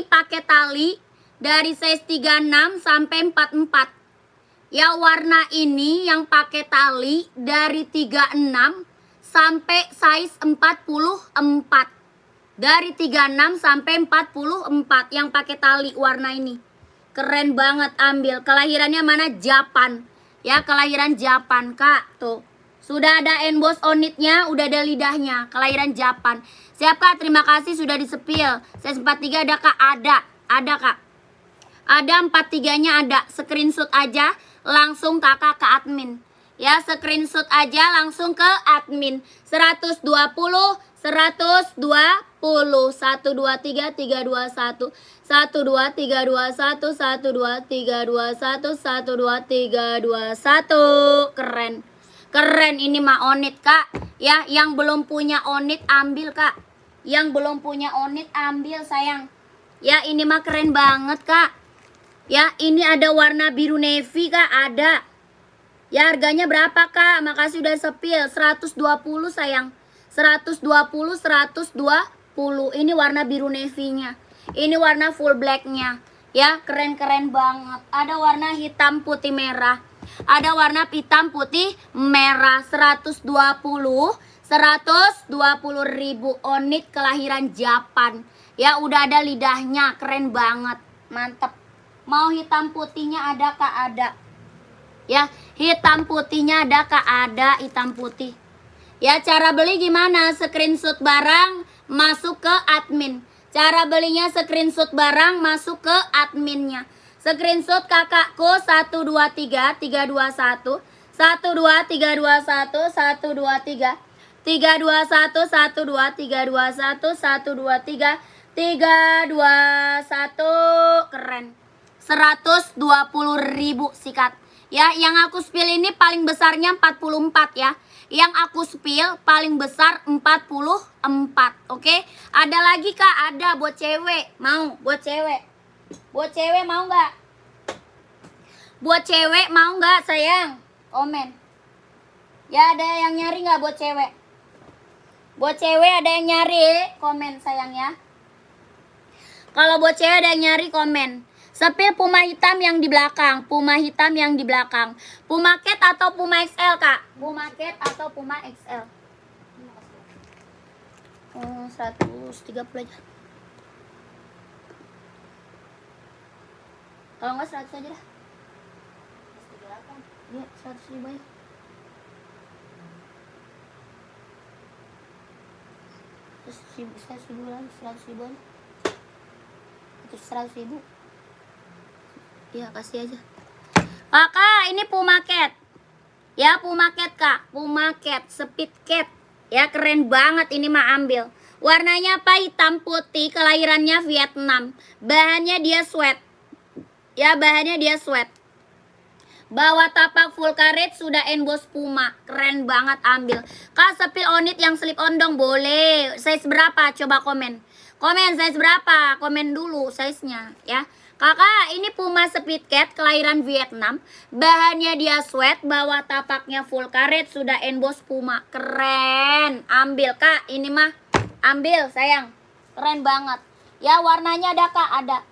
pakai tali dari size 36 sampai 44. Ya warna ini yang pakai tali dari 36 sampai size 44. Dari 36 sampai 44 yang pakai tali warna ini. Keren banget, ambil. Kelahirannya mana? Japan. Ya kelahiran Japan Kak. Tuh. Sudah ada emboss on it-nya, udah ada lidahnya. Kelahiran Japan. Siap Kak, terima kasih sudah disepil. Size 43 ada Kak? Ada Kak. Ada 43-nya ada. Screenshot aja langsung Kakak ke admin. Ya screenshot aja langsung ke admin. 120, 120, 1, 2, 3, 3, 2, 1, 1, 2, 3, 2, 1, 1, 2, 3, 2, 1, 1, 2, 3, 2, 1. Keren. Keren ini mah on it Kak. Ya yang belum punya on it ambil Kak. Yang belum punya on it ambil sayang. Ya ini mah keren banget Kak. Ya ini ada warna biru navy Kak, ada. Ya harganya berapa Kak? Makasih udah sepil. 120 sayang. 120, 120. Ini warna biru navy-nya. Ini warna full black-nya. Ya, keren-keren banget. Ada warna hitam putih merah. Ada warna hitam putih merah. 120 ribu on it kelahiran Japan. Ya, udah ada lidahnya. Keren banget. Mantep. Mau hitam putihnya ada Kak? Ada. Ya, hitam putihnya ada Kak? Ada hitam putih. Ya cara beli gimana? Screenshot barang masuk ke admin. Cara belinya screenshot barang masuk ke adminnya. Screenshot kakakku 123 321 12 321 123 321 12 321 123 321. Keren. 120.000 sikat. Ya, yang aku spill ini paling besarnya 44 ya. Yang aku spill paling besar 44. Oke? Ada lagi Kak? Ada buat cewek. Mau? Buat cewek. Buat cewek mau nggak? Buat cewek mau nggak sayang? Komen. Ya ada yang nyari nggak buat cewek? Buat cewek ada yang nyari? Komen sayang ya. Kalau buat cewek ada yang nyari komen. Sepil Puma hitam yang di belakang. Puma hitam yang di belakang. Puma Cat atau Puma XL Kak? Puma Cat atau Puma XL? 130 aja. Kalau nggak 100 aja dah. Iya, 100 ribu aja. Terus 100 ribu lagi, 100 ribu aja. Terus 100 ribu. Iya, kasih aja. Kakak, ini Puma Cat. Ya, Puma Cat, Kak. Puma Cat, Speed Cat. Ya, keren banget ini mah ambil. Warnanya apa? Hitam putih, kelahirannya Vietnam. Bahannya dia sweat. Ya, bahannya dia sweat. Bawa tapak full karet sudah emboss Puma. Keren banget ambil. Kak, sepil onit yang slip on dong, boleh. Size berapa? Coba komen. Komen size berapa? Komen dulu size-nya ya. Kakak, ini Puma Speed Cat kelahiran Vietnam. Bahannya dia sweat, bawa tapaknya full karet sudah emboss Puma. Keren. Ambil, Kak. Ini mah ambil, sayang. Keren banget. Ya, warnanya ada, Kak, ada.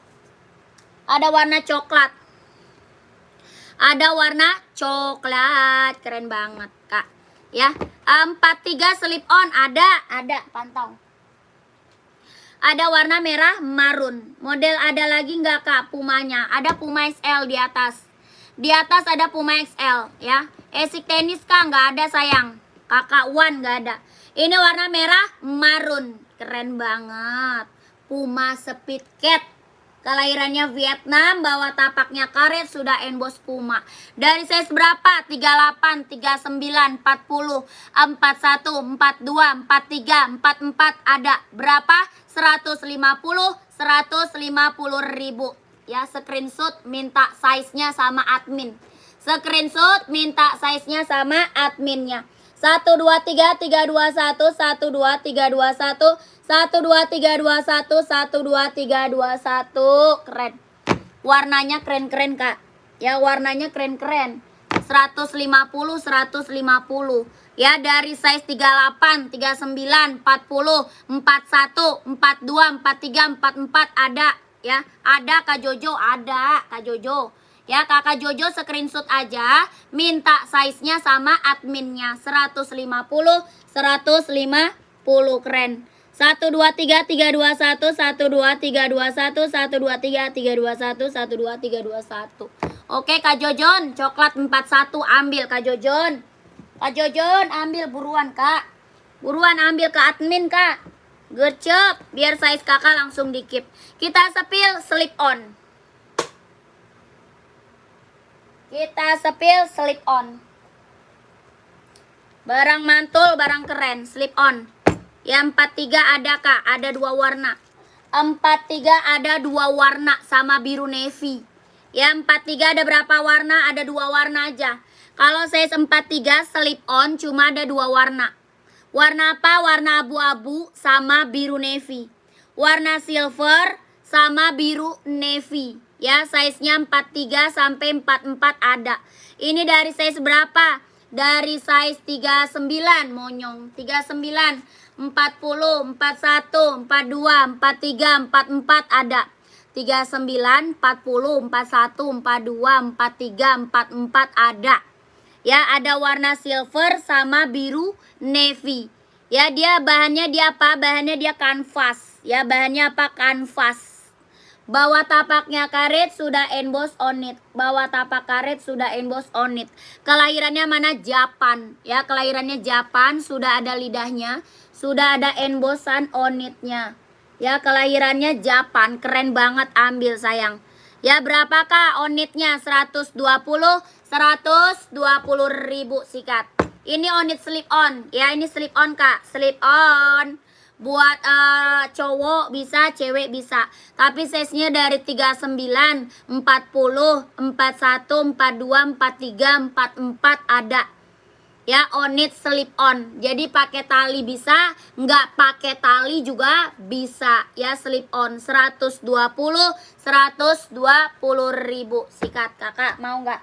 Ada warna coklat. Ada warna coklat. Keren banget, Kak. Ya, 43 slip on ada, pantau. Ada warna merah marun. Model ada lagi nggak, Kak, Pumanya? Ada Puma XL di atas. Di atas ada Puma XL ya. Esik tenis, Kak, nggak ada, sayang. Kakak Wan nggak ada. Ini warna merah marun. Keren banget. Puma Speed Cat. Kelahirannya Vietnam, bawa tapaknya karet, sudah emboss Puma. Dari size berapa? 38, 39, 40, 41, 42, 43, 44 ada. Berapa? 150, 150 ribu. Ya, screenshot minta size-nya sama admin. Screenshot minta size-nya sama adminnya. 1 2 3 3 2 1 1 2 3 2 1 1 2 3 2 1 1 2 3 2 1. Keren. Warnanya keren-keren, Kak. Ya, warnanya keren-keren. 150 150. Ya, dari size 38, 39, 40, 41, 42, 43, 44 ada ya. Ada Kak Jojo, ada Kak Jojo. Ya, Kakak Jojo screenshot aja, minta size-nya sama adminnya. 150, 150, keren. 1 2 3 3 2 1 1 2 3 2 1 1 2 3 3 2 1 1 2 3 2 1. Oke, Kak Jojon, coklat 41 ambil, Kak Jojon. Kak Jojon ambil buruan, Kak. Buruan ambil ke admin, Kak. Gercep, biar size Kakak langsung dikip. Kita sepil slip on. Kita sepil slip on. Barang mantul, barang keren, slip on. Yang 43 ada, Kak, ada 2 warna. 43 ada 2 warna sama biru navy. Yang 43 ada berapa warna? Ada 2 warna aja. Kalau size 43 slip on cuma ada 2 warna. Warna apa? Warna abu-abu sama biru navy. Warna silver sama biru navy. Ya, size-nya 43 sampai 44 ada. Ini dari size berapa? Dari size 39, monyong. 39, 40, 41, 42, 43, 44 ada. 39, 40, 41, 42, 43, 44 ada. Ya, ada warna silver sama biru navy. Ya, dia bahannya dia apa? Bahannya dia kanvas. Ya, bahannya apa? Kanvas. Bawa tapaknya karet sudah emboss on it. Bawa tapak karet sudah emboss on it. Kelahirannya mana? Japan. Ya, kelahirannya Japan, sudah ada lidahnya, sudah ada embossan on it-nya. Ya, kelahirannya Japan, keren banget, ambil, sayang. Ya, berapakah on it-nya? 120 ribu, sikat. Ini on it slip on. Ya, ini slip on, Kak. Slip on. Buat cowok bisa, cewek bisa. Tapi size-nya dari 39, 40, 41, 42, 43, 44 ada. Ya, on it slip on. Jadi pakai tali bisa, nggak pakai tali juga bisa. Ya, slip on 120 ribu. Sikat, Kakak. Mau nggak?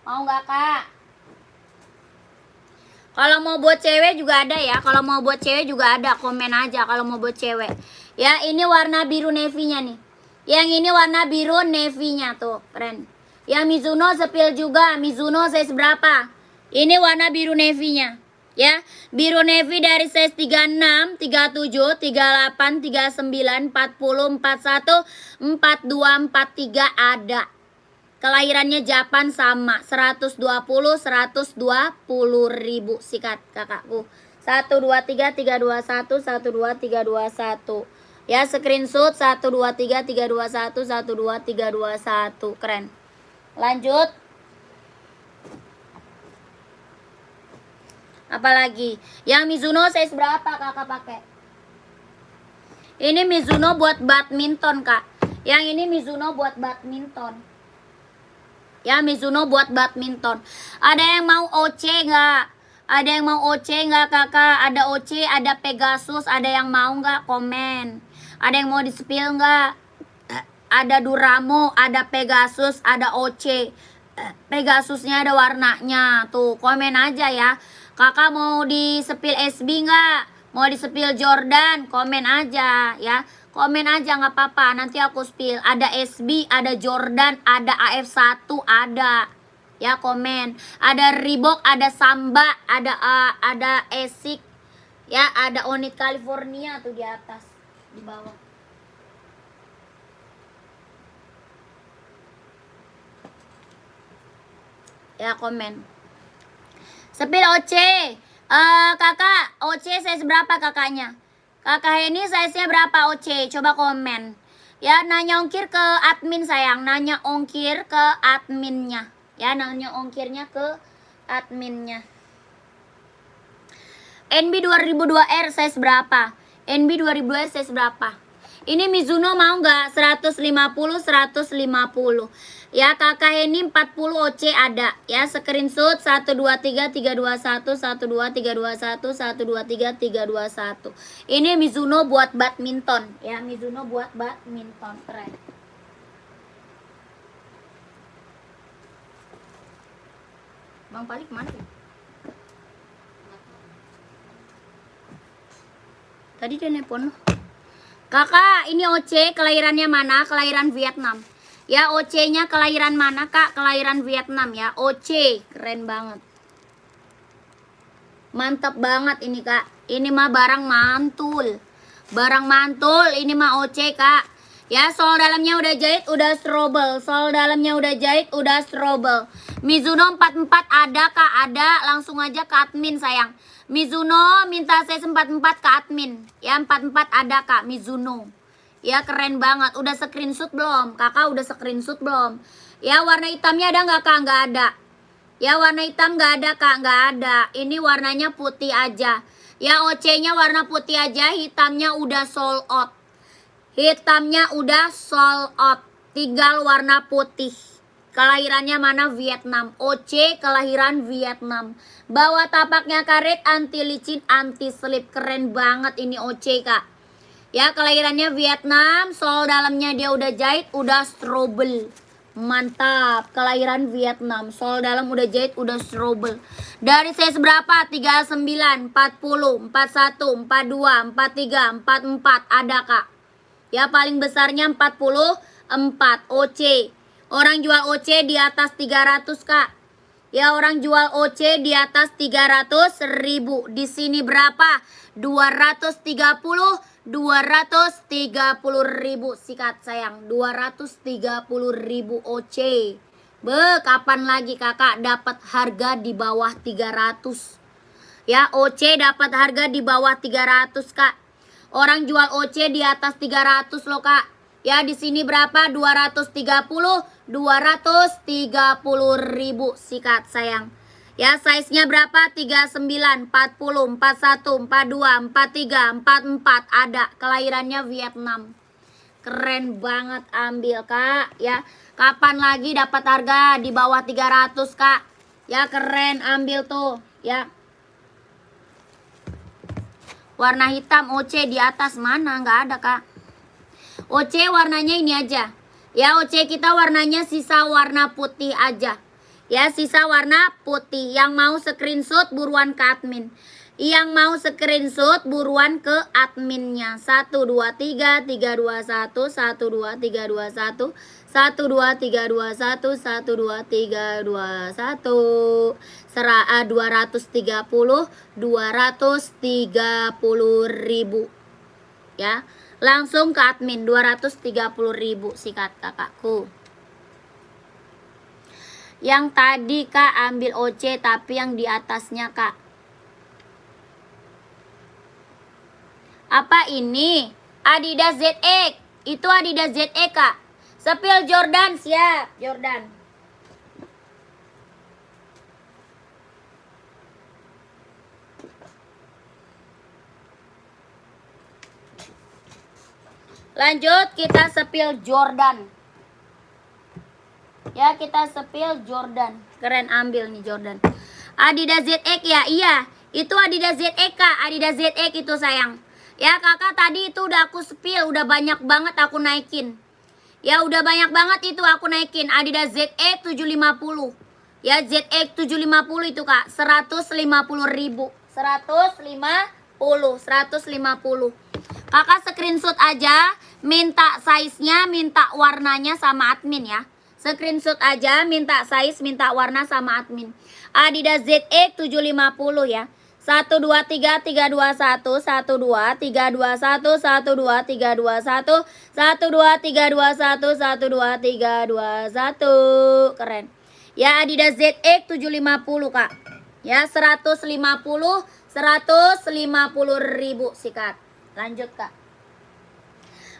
Mau nggak, Kak? Kalau mau buat cewek juga ada ya. Kalau mau buat cewek juga ada. Komen aja kalau mau buat cewek. Ya, ini warna biru navy-nya nih. Yang ini warna biru navy-nya tuh, keren. Ya, Mizuno sepil juga. Mizuno size berapa? Ini warna biru navy-nya. Ya, biru navy dari size 36, 37, 38, 39, 40, 41, 42, 43 ada. Kelahirannya Japan sama, 120 ribu. Sikat kakakku. 123 321 12321. Ya, screenshot 123 321 12321. Keren. Lanjut. Apalagi? Yang Mizuno size berapa kakak pakai? Ini Mizuno buat badminton, Kak. Yang ini Mizuno buat badminton. Ya, Mizuno buat badminton. Ada yang mau OC nggak? Ada yang mau OC nggak kakak? Ada OC, ada Pegasus. Ada yang mau nggak? Komen. Ada yang mau di-spill nggak? Ada Duramo, ada Pegasus, ada OC. Pegasusnya ada warnanya. Tuh, komen aja ya. Kakak mau di-spill SB nggak? Mau di-spill Jordan? Komen aja ya. Komen aja nggak apa-apa, nanti aku spill. Ada SB, ada Jordan, ada AF1, ada. Ya, komen. Ada Reebok, ada Samba, ada Asics. Ya, ada Onit California tuh di atas, di bawah. Ya, komen. Spill OC. Kakak, OC size berapa kakaknya? Kakak ini size-nya berapa OC? Coba komen. Ya, nanya ongkir ke admin sayang. Nanya ongkir ke adminnya. Ya, nanya ongkirnya ke adminnya. NB 2002R size berapa? NB 2002R size berapa? Ini Mizuno mau nggak? 150, 150. Ya, kakak ini 40 OC ada. Ya, screenshot 123 321 123 321 123 321. Ini Mizuno buat badminton. Ya, Mizuno buat badminton. Keren. Bang Palik mana? Tadi dia nelpon. Kakak, ini OC kelahirannya mana? Kelahiran Vietnam. Ya, OC-nya kelahiran mana, Kak? Kelahiran Vietnam ya. OC, keren banget. Mantap banget ini, Kak. Ini mah barang mantul. Barang mantul, ini mah OC, Kak. Ya, sol dalamnya udah jahit, udah strobel. Sol dalamnya udah jahit, udah strobel. Mizuno 44 ada, Kak? Ada, langsung aja ke admin, sayang. Mizuno minta size 44 ke admin. Ya, 44 ada, Kak, Mizuno. Ya, keren banget. Udah screenshot belum? Kakak udah screenshot belum? Ya, warna hitamnya ada nggak, Kak? Nggak ada. Ya, warna hitam nggak ada, Kak? Nggak ada. Ini warnanya putih aja. Ya, OC-nya warna putih aja. Hitamnya udah sold out. Hitamnya udah sold out. Tinggal warna putih. Kelahirannya mana? Vietnam. OC kelahiran Vietnam. Bawa tapaknya karet, anti licin, anti slip. Keren banget ini OC, Kak. Ya, kelahirannya Vietnam, sol dalamnya dia udah jahit, udah strobel. Mantap, kelahiran Vietnam, sol dalam udah jahit, udah strobel. Dari size berapa? 39, 40, 41, 42, 43, 44 ada, Kak. Ya, paling besarnya 44 OC. Orang jual OC di atas 300, Kak. Ya, orang jual OC di atas 300.000. Di sini berapa? 230 230.000. Sikat sayang, 230.000 OC. Kapan lagi kakak dapat harga di bawah 300? Ya, OC dapat harga di bawah 300, Kak. Orang jual OC di atas 300 loh, Kak. Ya, di sini berapa? 230.000. Sikat sayang. Ya, size-nya berapa? 39, 40, 41, 42, 43, 44 ada. Kelahirannya Vietnam. Keren banget, ambil, Kak. Ya, kapan lagi dapat harga di bawah 300, Kak? Ya, keren, ambil tuh, ya. Warna hitam OC di atas mana? Nggak ada, Kak. OC warnanya ini aja. Ya, OC kita warnanya sisa warna putih aja. Ya, sisa warna putih. Yang mau screenshot buruan ke admin. Yang mau screenshot buruan ke adminnya. 123 321 123 21 1 2 3 2 1 1 2 3 2 1 230 ya. Langsung ke admin 230.000 sikat kakakku. Yang tadi Kak ambil OC tapi yang di atasnya Kak. Apa ini? Adidas ZX. Itu Adidas ZX Kak. Sepil Jordan siap, Jordan. Lanjut kita sepil Jordan. Ya, kita sepil Jordan. Keren, ambil nih Jordan. Adidas ZX ya, iya. Itu Adidas ZX Kak, Adidas ZX itu sayang. Ya kakak tadi itu udah aku sepil, udah banyak banget aku naikin. Ya udah banyak banget itu aku naikin. Adidas ZX 750. Ya ZX 750 itu Kak, 150.000. 150. Kakak screenshot aja, minta size-nya, minta warnanya sama admin ya. Screenshot aja, minta size, minta warna sama admin. Adidas ZX 750 ya. 1 2 3 3 2 1 1 2 3 2 1 1 2 3 2 1 1 2 3 2 1 1 2 3 2 1. Keren. Ya Adidas ZX 750 Kak. Ya 150 150.000 sikat. Lanjut Kak.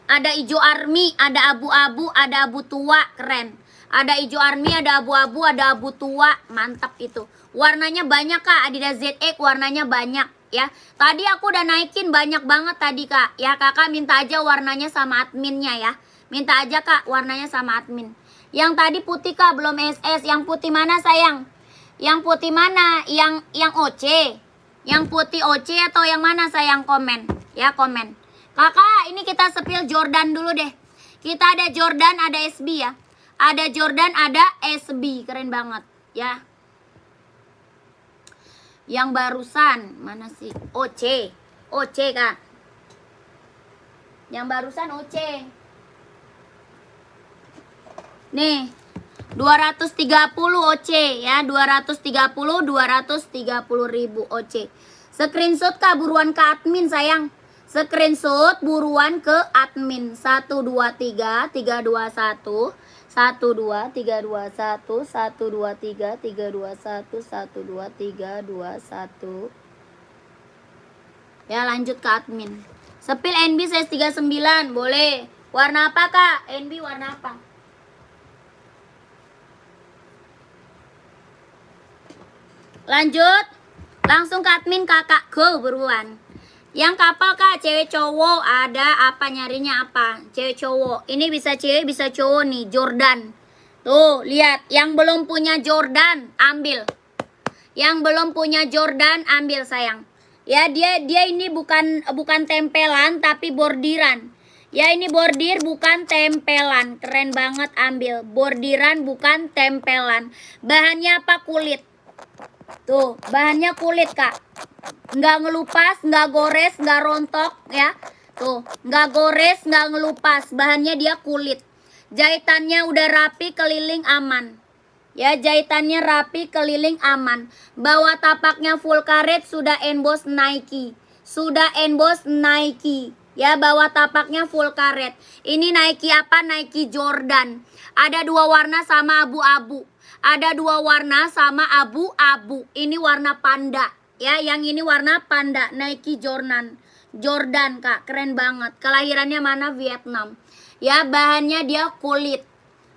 Ada hijau army, ada abu-abu, ada abu tua, keren. Ada hijau army, ada abu-abu, ada abu tua, mantap itu. Warnanya banyak Kak, Adidas ZX warnanya banyak ya. Tadi aku udah naikin banyak banget tadi Kak. Ya kakak minta aja warnanya sama adminnya ya. Minta aja Kak warnanya sama admin. Yang tadi putih Kak belum SS. Yang putih mana sayang? Yang putih mana? Yang OC. Yang putih OC atau yang mana sayang, komen ya, komen. Kakak ini kita sepil Jordan dulu deh. Kita ada Jordan, ada SB ya. Ada Jordan, ada SB, keren banget ya. Yang barusan mana sih? OC Kak. Yang barusan OC. Nih 230 OC ya, 230.000 OC. Screenshot Kak, buruan ke admin sayang. Screenshot buruan ke admin. 1 2 3 3 2 1 1 2 3 2 1 1 2 3 3 2 1 1 2 3 2 1. Ya lanjut ke admin. Sepil NB size 39 boleh. Warna apa Kak? NB warna apa? Lanjut. Langsung ke admin kakak, go buruan. Yang kapal Kak, cewek cowok, ada apa nyarinya apa? Cewek cowok. Ini bisa cewek bisa cowok nih, Jordan. Tuh, lihat. Yang belum punya Jordan, ambil. Yang belum punya Jordan, ambil sayang. Ya, dia ini bukan tempelan tapi bordiran. Ya, ini bordir bukan tempelan. Keren banget, ambil. Bordiran bukan tempelan. Bahannya apa? Kulit. Tuh, bahannya kulit Kak. Nggak ngelupas, nggak gores, nggak rontok ya. Tuh, nggak gores, nggak ngelupas. Bahannya dia kulit. Jahitannya udah rapi, keliling aman. Ya, jahitannya rapi, keliling aman. Bawah tapaknya full karet, sudah emboss Nike. Sudah emboss Nike. Ya, bawah tapaknya full karet. Ini Nike apa? Nike Jordan. Ada 2 warna sama abu-abu. Ada 2 warna sama abu-abu. Ini warna panda. Ya, yang ini warna panda. Nike Jordan. Jordan Kak, keren banget. Kelahirannya mana? Vietnam. Ya, bahannya dia kulit.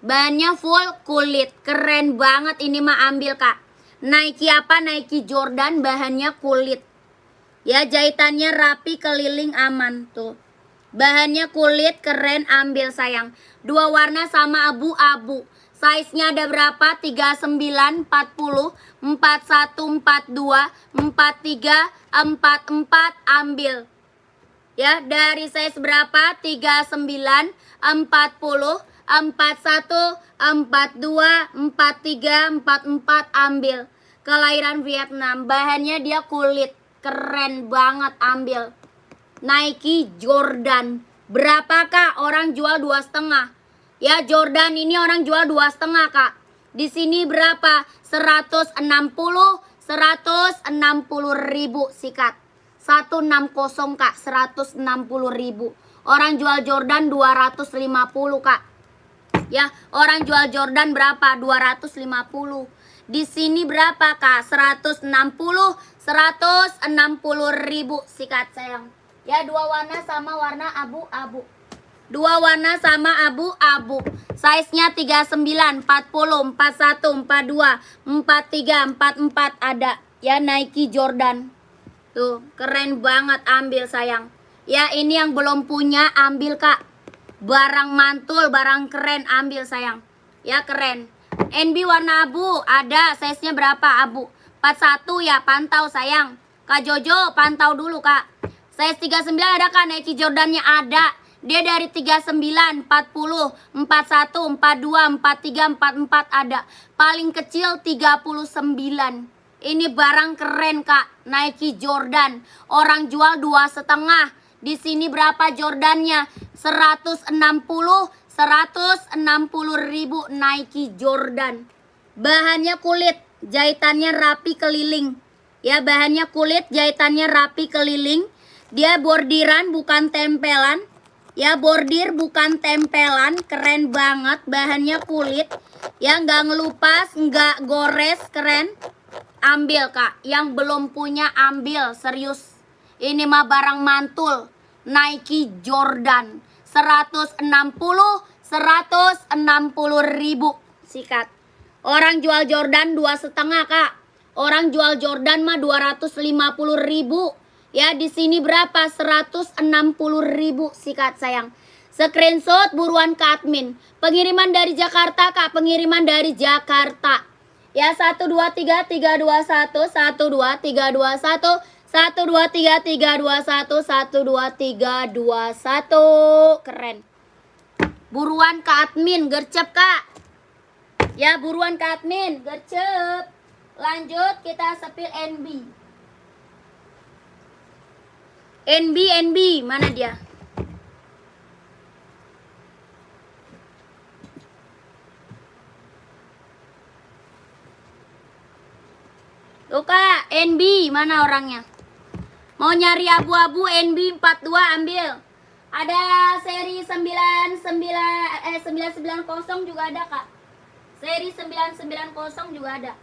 Bahannya full kulit. Keren banget, ini mah ambil Kak. Nike apa? Nike Jordan, bahannya kulit. Ya, jahitannya rapi, keliling aman. Tuh. Bahannya kulit, keren, ambil sayang. 2 warna sama abu-abu. Size-nya ada berapa? 39, 40, 41, 42, 43, 44, ambil. Ya, dari size berapa? 39, 40, 41, 42, 43, 44, ambil. Kelahiran Vietnam, bahannya dia kulit. Keren banget, ambil. Nike Jordan. Berapakah orang jual 2,5? Ya Jordan ini orang jual 2,5 Kak. Di sini berapa? 160 ribu sikat. 160 Kak, 160 ribu. Orang jual Jordan 250 Kak. Ya, orang jual Jordan berapa? 250. Di sini berapa Kak? 160 ribu sikat sayang. Ya, dua warna sama warna abu-abu. Dua warna sama abu-abu. Size-nya 39, 40, 41, 42, 43, 44 ada. Ya, Nike Jordan. Tuh, keren banget, ambil sayang. Ya, ini yang belum punya ambil Kak. Barang mantul, barang keren, ambil sayang. Ya, keren. NB warna abu, ada. Size-nya berapa abu? 41 ya, pantau sayang. Kak Jojo, pantau dulu Kak. Size 39 ada Kak, Nike Jordannya ada. Dia dari 39, 40, 41, 42, 43, 44 ada. Paling kecil 39. Ini barang keren Kak, Nike Jordan. Orang jual 2,5. Di sini berapa Jordannya? 160 ribu Nike Jordan. Bahannya kulit, jahitannya rapi keliling. Ya, bahannya kulit, jahitannya rapi keliling. Dia bordiran bukan tempelan. Ya, bordir bukan tempelan, keren banget. Bahannya kulit. Ya, nggak ngelupas, nggak gores, keren. Ambil Kak, yang belum punya ambil, serius. Ini mah barang mantul, Nike Jordan. 160 ribu sikat. Orang jual Jordan 2,5 Kak. Orang jual Jordan mah 250 ribu. Ya, di sini berapa? 160 ribu sikat sayang. Screenshot buruan ke admin. Pengiriman dari Jakarta Kak, pengiriman dari Jakarta. Ya, 123 321 123 321 123 321 123 321. Keren. Buruan ke admin, gercep Kak. Ya, buruan ke admin, gercep. Lanjut kita sepil NB. NB, mana dia? Tuh Kak, NB, mana orangnya? Mau nyari abu-abu NB 42 ambil. Ada seri 990 juga ada Kak. Seri 990 juga ada.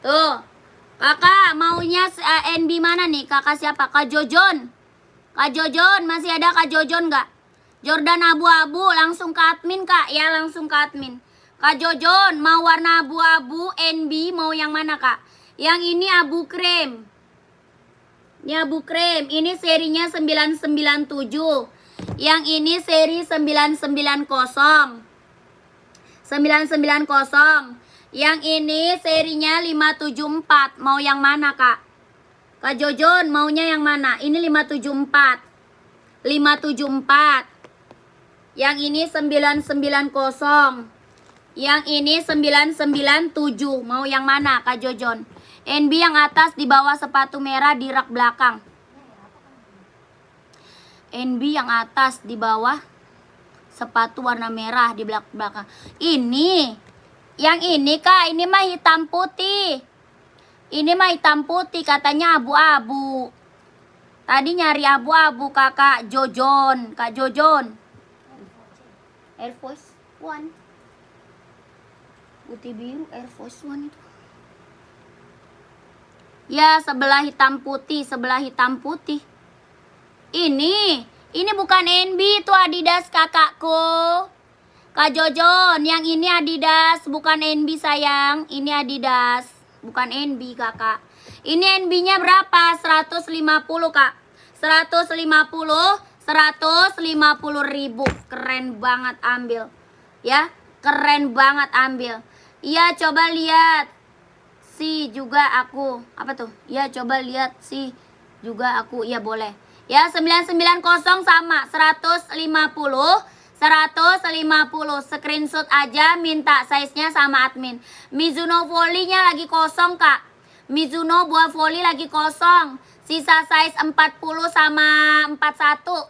Tuh, kakak maunya NB mana nih? Kakak siapa? Kak Jojon. Kak Jojon, masih ada Kak Jojon nggak? Jordan abu-abu, langsung ke admin Kak. Ya, langsung ke admin. Kak Jojon, mau warna abu-abu, NB, mau yang mana Kak? Yang ini abu krem. Ini abu krem. Ini serinya 997. Yang ini seri 990. 990. Yang ini serinya 574. Mau yang mana Kak? Kak Jojon maunya yang mana? Ini 574. 574. Yang ini 990. Yang ini 997. Mau yang mana Kak Jojon? NB yang atas di bawah sepatu merah di rak belakang. NB yang atas di bawah sepatu warna merah di belakang. Ini. Yang ini Kak, ini mah hitam putih. Ini mah hitam putih, katanya abu-abu. Tadi nyari abu-abu Kakak Jojon, Kak Jojon. Air Force One. Putih biru Air Force One itu. Ya, sebelah hitam putih, sebelah hitam putih. Ini bukan NB, itu Adidas kakakku. Kak Jojon, yang ini Adidas, bukan NB sayang. Ini Adidas, bukan NB kakak. Ini NB-nya berapa? 150 Kak. 150 ribu. Keren banget, ambil. Ya, keren banget, ambil. Iya, coba lihat. Si juga aku. Apa tuh? Ya, coba lihat si juga aku. Iya, boleh. Ya, 990 sama 150 150. Screenshot aja, minta size-nya sama admin. Mizuno Volley-nya lagi kosong, Kak. Mizuno buah volley lagi kosong. Sisa size 40 sama 41.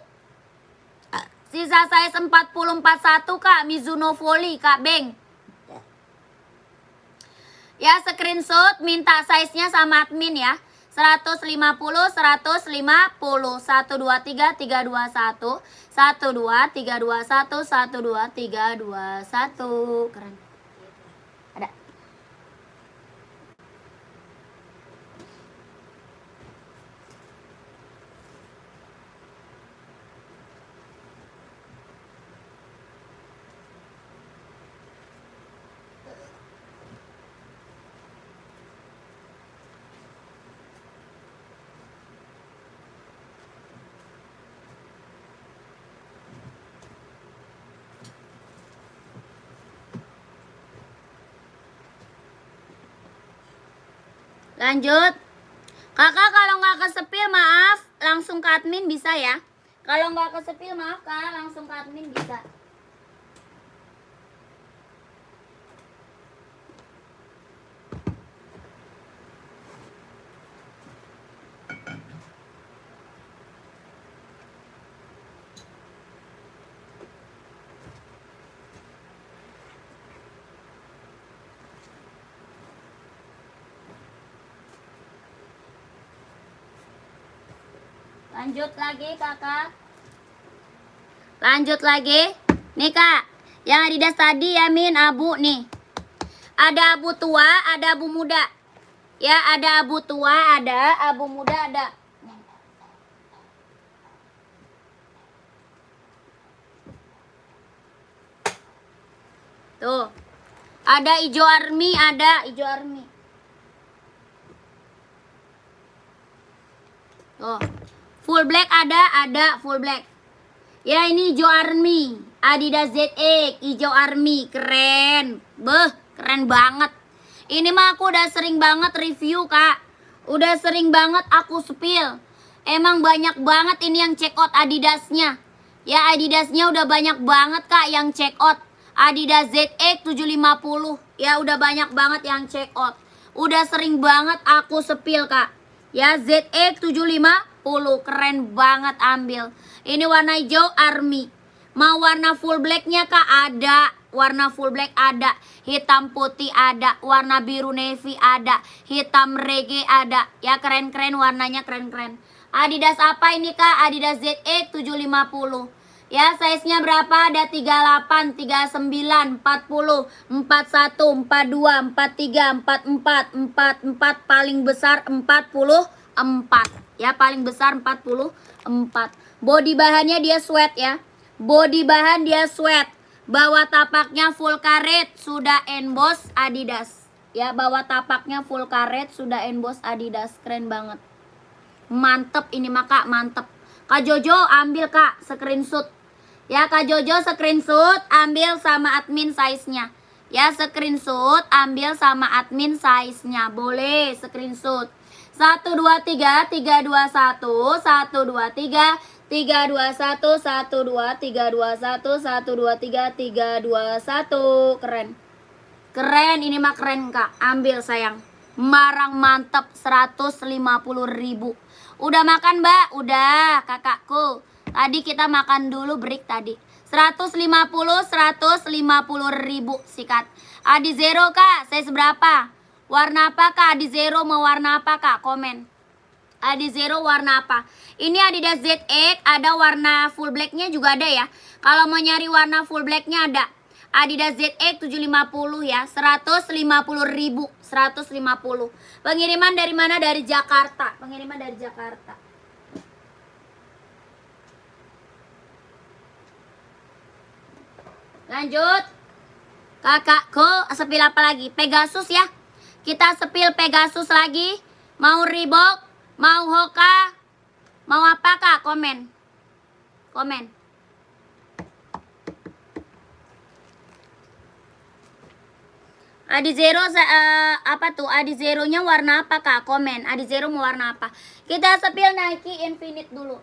Sisa size 40 41, Kak. Mizuno Volley, Kak Beng. Ya, screenshot minta size-nya sama admin ya. 150 150 1 2 3 3 2 1 1 2 3 2 1 1 2 3 2 1. Keren. Ada. Lanjut. Kakak kalau nggak kesepil maaf, langsung ke admin bisa ya. Kalau nggak kesepil maaf Kak, langsung ke admin bisa. Lanjut lagi kakak. Lanjut lagi. Nih kak, yang Adidas tadi ya Min, abu nih. Ada abu tua, ada abu muda. Ya, ada abu tua, ada abu muda, ada. Tuh. Ada hijau army, ada hijau army. Tuh. Full black ada full black. Ya ini hijau army, Adidas ZX, hijau army, keren. Beh, keren banget. Ini mah aku udah sering banget review kak. Udah sering banget aku spill. Emang banyak banget ini yang check out Adidasnya. Ya Adidasnya udah banyak banget kak yang check out. Adidas ZX 750. Ya udah banyak banget yang check out. Udah sering banget aku spill kak. Ya ZX 750. Keren banget, ambil. Ini warna hijau army. Mau warna full blacknya kak? Ada. Warna full black ada. Hitam putih ada. Warna biru navy ada. Hitam reggae ada. Ya keren-keren, warnanya keren-keren. Adidas apa ini kak? Adidas ZX 750. Ya size-nya berapa? Ada 38, 39, 40, 41, 42, 43, 44, 44, paling besar 44. Ya paling besar 44. Body bahannya dia sweat ya. Body bahan dia sweat. Bawah tapaknya full karet, sudah emboss Adidas. Ya bawah tapaknya full karet, sudah emboss Adidas. Keren banget. Mantep ini mah kak, mantep. Kak Jojo ambil kak screenshot. Ya Kak Jojo screenshot, ambil sama admin size-nya. Ya screenshot, ambil sama admin size-nya. Boleh screenshot. 1 2 3 3 2 1 1 2 3 3 2 1 1 2 3 2 1 1 2 3 3 2 1. Keren. Keren, ini mah keren kak. Ambil sayang. Marang mantep 150.000. Udah makan mbak? Udah kakakku. Tadi kita makan dulu break tadi. 150 150.000 sikat. Adi Zero kak, size berapa? Warna apa kak? Adi Zero mau warna apa kak? Komen. Adi Zero warna apa? Ini Adidas ZX, ada warna full blacknya juga ada ya. Kalau mau nyari warna full blacknya ada. Adidas ZX 750 ya. 150.000. 150. Pengiriman dari mana? Dari Jakarta. Pengiriman dari Jakarta. Lanjut. Kakakku sepil apa lagi? Pegasus ya. Kita sepil Pegasus lagi. Mau Reebok, mau Hoka, mau apa kak? Komen. Komen. Adi Zero apa tuh? Adi Zero-nya warna apa kak? Komen. Adi Zero mau warna apa? Kita sepil Nike Infinite dulu.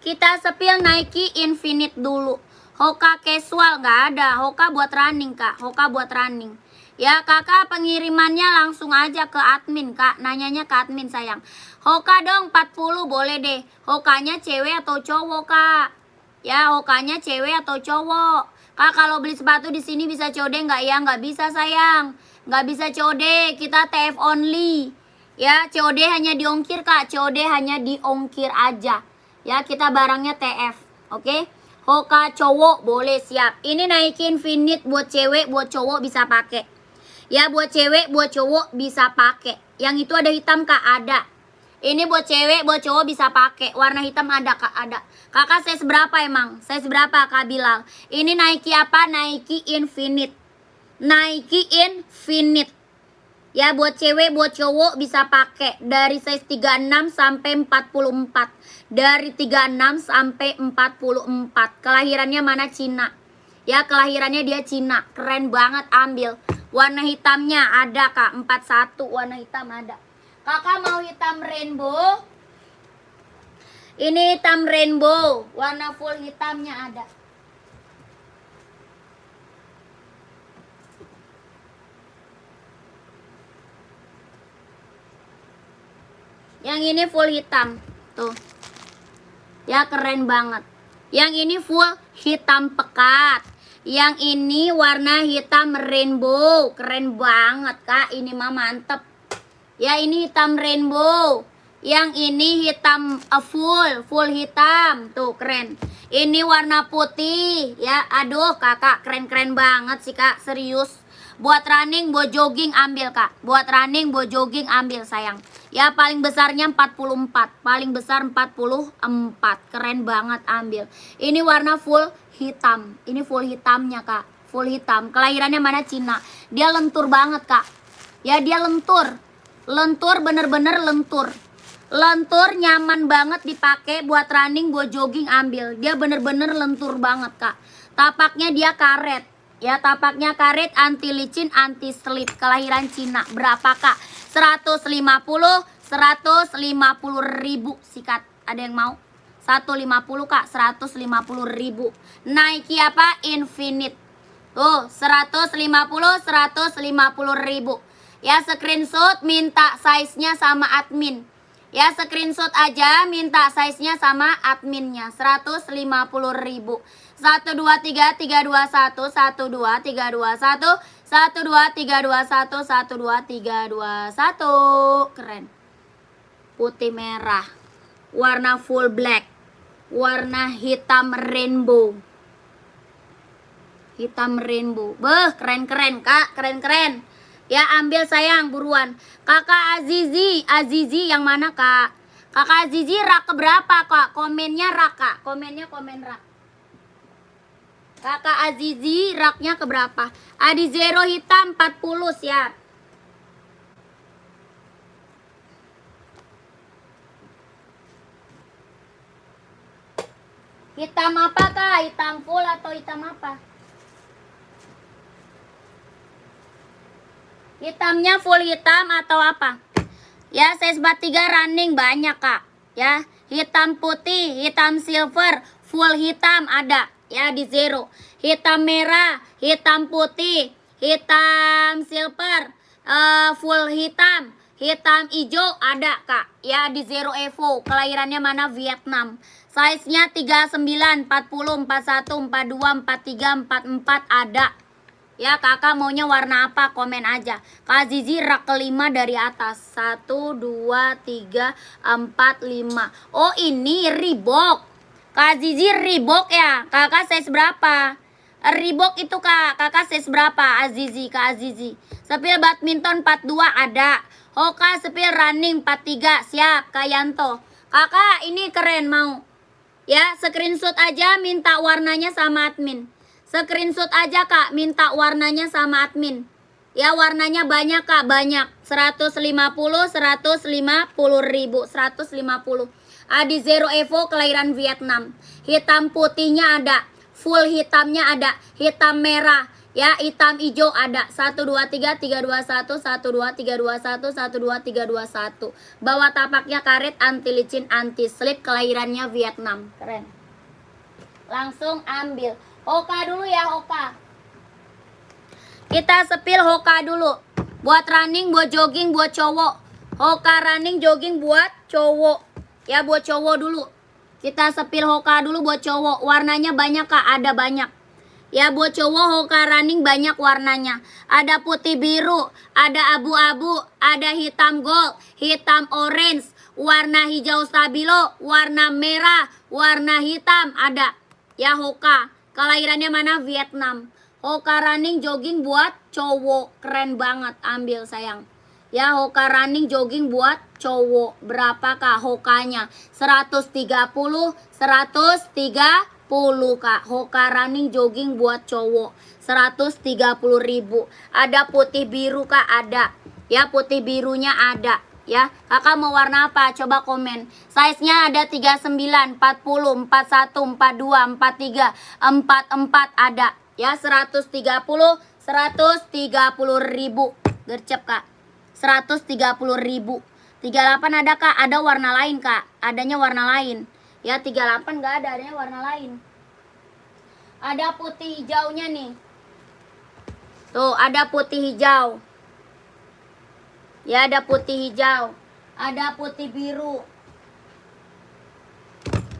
Kita sepil Nike Infinite dulu. Hoka casual nggak ada. Hoka buat running kak. Hoka buat running. Ya kakak pengirimannya langsung aja ke admin kak. Nanyanya ke admin sayang. Hoka dong 40 boleh deh. Hokanya cewek atau cowok kak? Ya hokanya cewek atau cowok? Kak kalau beli sepatu di sini bisa COD nggak ya? Nggak bisa sayang. Nggak bisa COD. Kita TF only. Ya COD hanya diongkir kak. COD hanya diongkir aja. Ya kita barangnya TF. Oke? Hoka cowok boleh siap. Ini naikin Infinite buat cewek, buat cowok bisa pakai. Ya buat cewek, buat cowok bisa pakai. Yang itu ada hitam kak, ada. Ini buat cewek, buat cowok bisa pakai. Warna hitam ada kak, ada. Kakak size berapa emang? Size berapa kak Bilal? Ini Nike apa? Nike Infinite. Nike Infinite. Ya buat cewek, buat cowok bisa pakai dari size 36 sampai 44. Dari 36 sampai 44. Kelahirannya mana? Cina. Ya kelahirannya dia Cina. Keren banget, ambil. Warna hitamnya ada kak, 41 warna hitam ada. Kakak mau hitam rainbow? Ini hitam rainbow, warna full hitamnya ada. Yang ini full hitam. Tuh. Ya keren banget. Yang ini full hitam pekat. Yang ini warna hitam rainbow. Keren banget kak. Ini mah mantep. Ya ini hitam rainbow. Yang ini hitam full hitam. Tuh keren. Ini warna putih. Ya aduh kakak keren-keren banget sih kak. Serius. Buat running, buat jogging ambil kak. Buat running, buat jogging ambil sayang. Ya paling besarnya 44. Paling besar 44. Keren banget ambil. Ini warna full hitam. Ini full hitamnya kak. Full hitam. Kelahirannya mana? Cina. Dia lentur banget kak. Ya dia lentur. Lentur bener-bener lentur. Lentur nyaman banget dipakai buat running, buat jogging ambil. Dia bener-bener lentur banget kak. Tapaknya dia karet. Ya tapaknya karet, anti licin, anti slip. Kelahiran Cina. Berapa kak? 150 ribu sikat. Ada yang mau? 150 kak, 150 ribu. Nike apa? Infinite. Tuh 150 ribu. Ya screenshot minta size nya sama admin. Ya screenshot aja minta size nya sama adminnya. 150 ribu. 1 2 3 3 2 1 1 2 3 2 1 1 2 3 2 1 1 2 3 2 1. Keren. Putih merah. Warna full black. Warna hitam rainbow. Hitam rainbow. Beh, keren-keren kak, keren-keren. Ya ambil sayang, buruan. Kakak Azizi, Azizi yang mana kak? Kakak Azizi rak keberapa kak? Komennya rak kak, komennya komen rak. Kakak Azizi raknya keberapa? Adi Zero hitam 40 siap. Hitam apa kak? Hitam full atau hitam apa? Hitamnya full hitam atau apa? Ya size 43 running banyak kak. Ya hitam putih, hitam silver, full hitam ada. Ya di Zero. Hitam merah, hitam putih, hitam silver, full hitam, hitam hijau ada kak. Ya di Zero Evo. Kelahirannya mana? Vietnam. Size-nya 39, 40, 41, 42, 43, 44 ada. Ya kakak maunya warna apa? Komen aja. Kak Zizi rak kelima dari atas. 1, 2, 3, 4, 5. Oh ini Reebok. Kak Zizi Reebok ya. Kakak size berapa? Reebok itu kak. Kakak size berapa? Azizi, Kak Azizi. Sepil badminton 42 ada. Hoka sepil running 43. Siap Kak Yanto. Kakak ini keren mau. Ya screenshot aja minta warnanya sama admin. Screenshot aja kak minta warnanya sama admin. Ya warnanya banyak kak, banyak. 150 ribu. 150. Adi Zero Evo kelahiran Vietnam. Hitam putihnya ada, full hitamnya ada, hitam merah, ya hitam hijau ada. 1 2 3 3 2 1 1 2 3 2 1 1 2 3 2 1. Bawa tapaknya karet, anti licin, anti slip, kelahirannya Vietnam. Keren. Langsung ambil. Hoka dulu ya, Hoka. Kita sepil Hoka dulu. Buat running, buat jogging, buat cowok. Hoka running, jogging buat cowok. Ya, buat cowok dulu. Kita sepil Hoka dulu buat cowok. Warnanya banyak Kak, ada banyak. Ya, buat cowok Hoka running banyak warnanya. Ada putih biru, ada abu-abu, ada hitam gold, hitam orange, warna hijau stabilo, warna merah, warna hitam ada. Ya, Hoka. Kelahirannya mana? Vietnam. Hoka running jogging buat cowok. Keren banget, ambil sayang. Ya, Hoka running jogging buat cowok. Berapa Kak Hokanya? 130, 130 Kak. Hoka running jogging buat cowok 130.000. Ada putih biru Kak, ada. Ya, putih birunya ada. Ya, Kakak mau warna apa? Coba komen. Size-nya ada 39, 40, 41, 42, 43, 44 ada. Ya, 130, 130.000. Gercep Kak. 130.000. 38 ada Kak, ada warna lain Kak. Adanya warna lain. Ya, 38 enggak ada, adanya warna lain. Ada putih hijaunya nih. Tuh, ada putih hijau. Ya, ada putih hijau. Ada putih biru.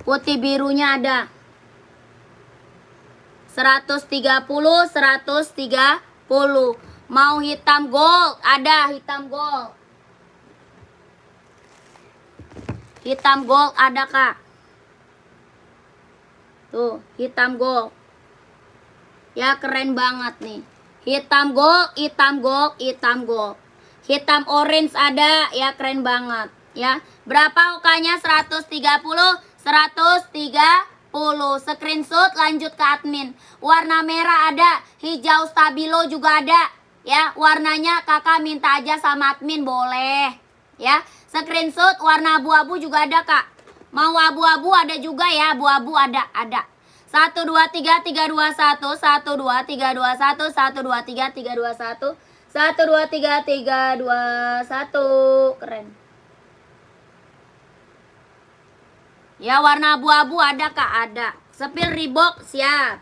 Putih birunya ada. 130, 130. Mau hitam gold? Ada hitam gold. Hitam gold ada Kak. Tuh, hitam gold. Ya, keren banget nih. Hitam gold, hitam gold, hitam gold. Hitam orange ada, ya keren banget. Ya, berapa ukanya? 130, 130. Screenshot lanjut ke admin. Warna merah ada, hijau stabilo juga ada. Ya, warnanya Kakak minta aja sama admin boleh. Ya, screenshot warna abu-abu juga ada Kak. Mau abu-abu ada juga ya, abu-abu ada. 1 2 3 3 2 1 1 2 3 2 1 1 2 3 3 2 1 1 2 3 3 2 1. Keren. Ya, warna abu-abu ada Kak, ada. Sepil Reebok siap.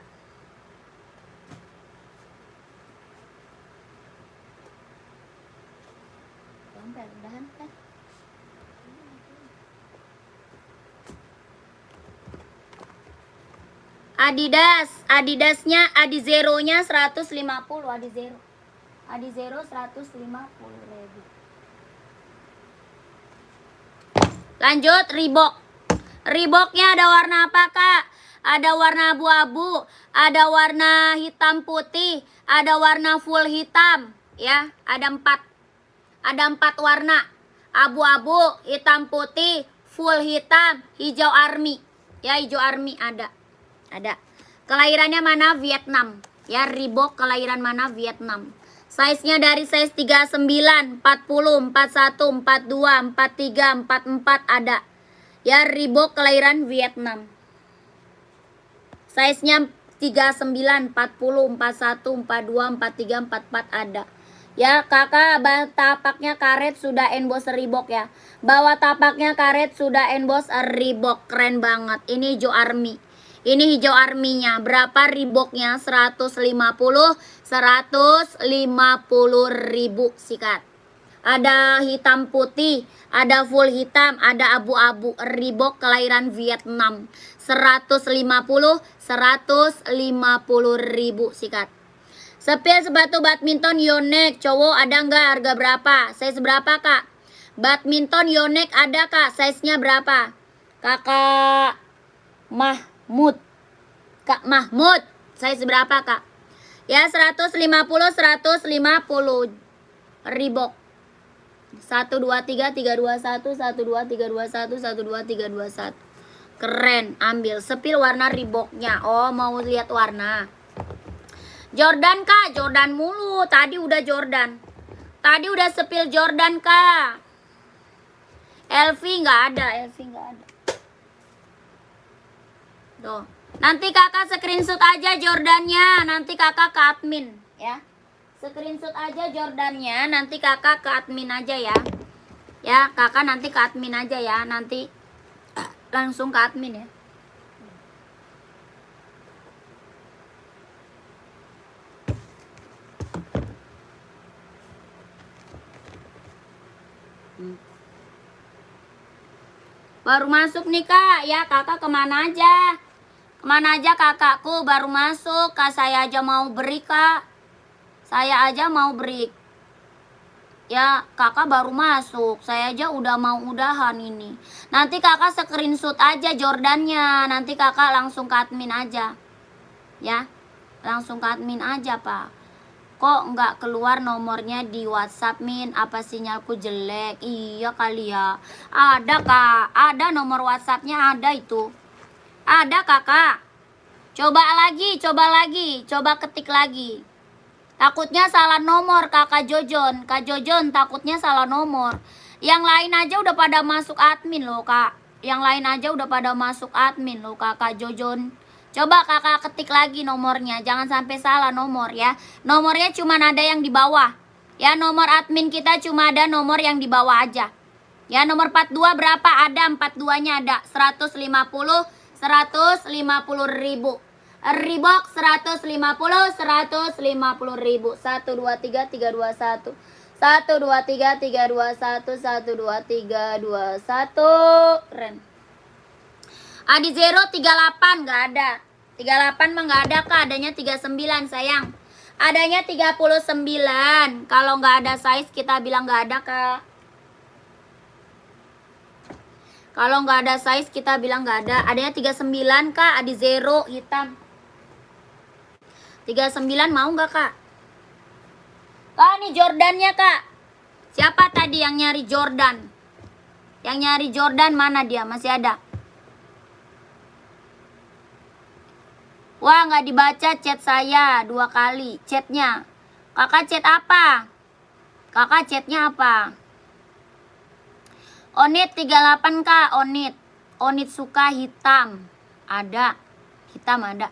Adidasnya Adizero-nya 150, Adizero 150.000. Lanjut Reebok. Reeboknya ada warna apa Kak? Ada warna abu-abu, ada warna hitam putih, ada warna full hitam. Ya, ada 4. Ada 4 warna. Abu-abu, hitam putih, full hitam, hijau army. Ya, hijau army ada. Kelahirannya mana? Vietnam. Ya, Reebok kelahiran mana? Vietnam. Size-nya dari size 39, 40, 41, 42, 43, 44 ada. Ya, Reebok kelahiran Vietnam. Size-nya 39, 40, 41, 42, 43, 44 ada. Ya, Kakak tapaknya karet sudah emboss Reebok ya. Bawah tapaknya karet sudah emboss Reebok. Keren banget. Ini hijau army. Ini hijau arminya. Berapa Reeboknya? 150, 150.000 sikat. Ada hitam putih, ada full hitam, ada abu-abu. Reebok kelahiran Vietnam. 150, 150.000 sikat. Sepil sepatu badminton Yonex cowok ada nggak? Harga berapa? Size berapa Kak? Badminton Yonex ada Kak. Size-nya berapa? Kakak Kak Mahmud, size berapa Kak? Ya, 150, 150 Reebok. 1 2 3 3 2 1 1 2 3 2 1 1 2 3 2 1. Keren, ambil. Sepil warna Reeboknya. Oh, mau lihat warna. Jordan Kak, Jordan mulu. Tadi udah Jordan. Tadi udah sepil Jordan Kak. LV nggak ada, Tuh. Nanti Kakak screenshot aja Jordannya, nanti Kakak ke admin ya. Screenshot aja Jordannya, nanti Kakak ke admin aja ya. Ya, Kakak nanti ke admin aja ya, nanti langsung ke admin ya. Baru masuk nih kak, ya kakak kemana aja? Kemana aja kakakku baru masuk, kak saya aja mau beri kak. Saya aja mau beri. Ya kakak baru masuk, saya aja udah mau udahan ini. Nanti kakak screenshot aja Jordannya, nanti kakak langsung ke admin aja. Ya, langsung ke admin aja pak. Kok nggak keluar nomornya di WhatsApp Min? Apa sinyalku jelek? Iya kali ya. Ada kak, ada nomor WhatsAppnya, ada itu. Ada kakak. Coba lagi, coba ketik lagi. Takutnya salah nomor kakak Jojon. Kak Jojon takutnya salah nomor. Yang lain aja udah pada masuk admin loh kak. Yang lain aja udah pada masuk admin loh kakak Jojon. Coba kakak ketik lagi nomornya, jangan sampai salah nomor ya. Nomornya cuma ada yang di bawah. Ya, nomor admin kita cuma ada nomor yang di bawah aja. Ya, nomor 42 berapa? Ada 42-nya ada. 150 ribu. Reebok 150 ribu. 1 2 3 3 2 1. 1 2 3 3 2 1. 1 2 3 2 1. Keren. Adi Zero 38 nggak ada. 38 mah nggak ada kak, adanya 39 sayang. Adanya 39. Kalau nggak ada size kita bilang nggak ada kak. Kalau nggak ada size kita bilang nggak ada. Adanya 39 kak, Adi Zero hitam. 39 mau nggak kak? Kak nih Jordannya kak. Siapa tadi yang nyari Jordan? Yang nyari Jordan mana dia? Masih ada? Wah, nggak dibaca chat saya 2 kali chatnya. Kakak chat apa? Kakak chatnya apa? Onit 38 kak, Onit. Onit suka hitam. Ada. Hitam ada.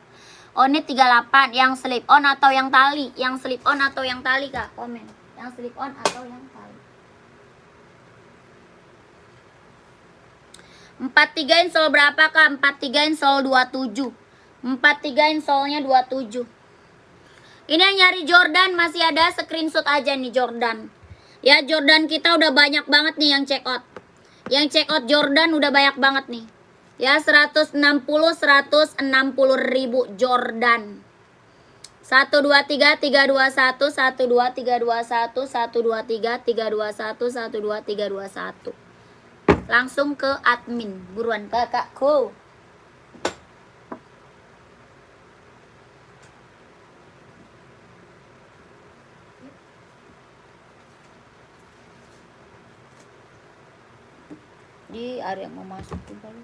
Onit 38 yang slip on atau yang tali? Yang slip on atau yang tali kak? Komen. Yang slip on atau yang tali? 43 insol berapa kak? 43 insol 27. 43 insolnya 27. Ini yang nyari Jordan masih ada, screenshot aja nih Jordan. Ya Jordan kita udah banyak banget nih yang check out. Yang check out Jordan udah banyak banget nih. Ya 160 ribu Jordan. 1 2 3 3 2 1 1 2 3 2 1 1 2 3 3 2 1 1 2 3 2 1. Langsung ke admin. Buruan kakakku. Di ada yang mau masuk juga lu.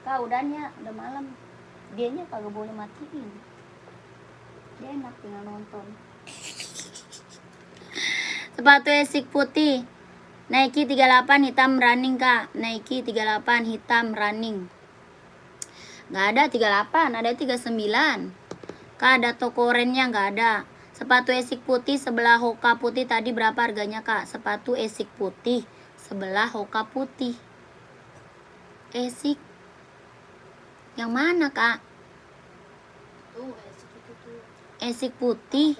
Kak udahnya udah malam. Dianya kagak boleh matiin. Dia enak tinggal nonton. Sepatu esik putih. Nike 38 hitam running kak. Nike 38 hitam running. Nggak ada 38, ada 39. Kak ada toko orennya nggak ada. Sepatu esik putih sebelah Hoka putih tadi berapa harganya kak? Sepatu esik putih sebelah Hoka putih. Esik yang mana kak? Esik putih.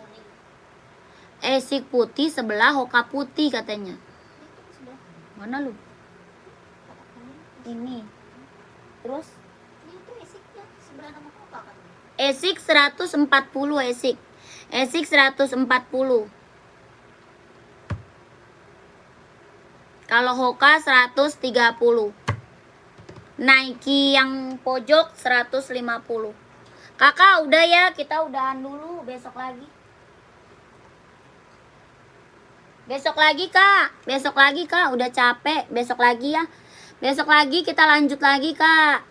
Esik putih sebelah Hoka putih katanya. Mana lu? Ini. Terus? Itu esiknya sebelah nama Hoka kan? Esik 140 esik. Esik 140. Kalau Hoka 130. Nike yang pojok 150. Kakak udah ya, kita udahan dulu, besok lagi. Besok lagi kak, besok lagi kak, udah capek, besok lagi ya. Besok lagi kita lanjut lagi kak.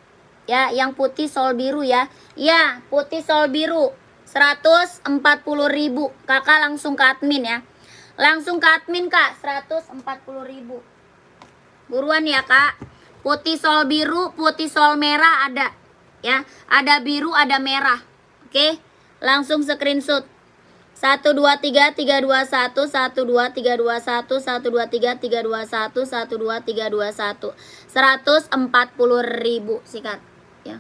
Ya, yang putih sol biru ya. Iya, putih sol biru 140 ribu. Kakak langsung ke admin ya. Langsung ke admin kak, 140 ribu. Buruan ya kak. Putih sol biru, putih sol merah ada. Ya, ada biru, ada merah. Oke, langsung screenshot. 1 2 3 3 2 1 1 2 3 2 1 1 2 3 3 2 1 1 2 3 2 1 140 ribu sikat ya.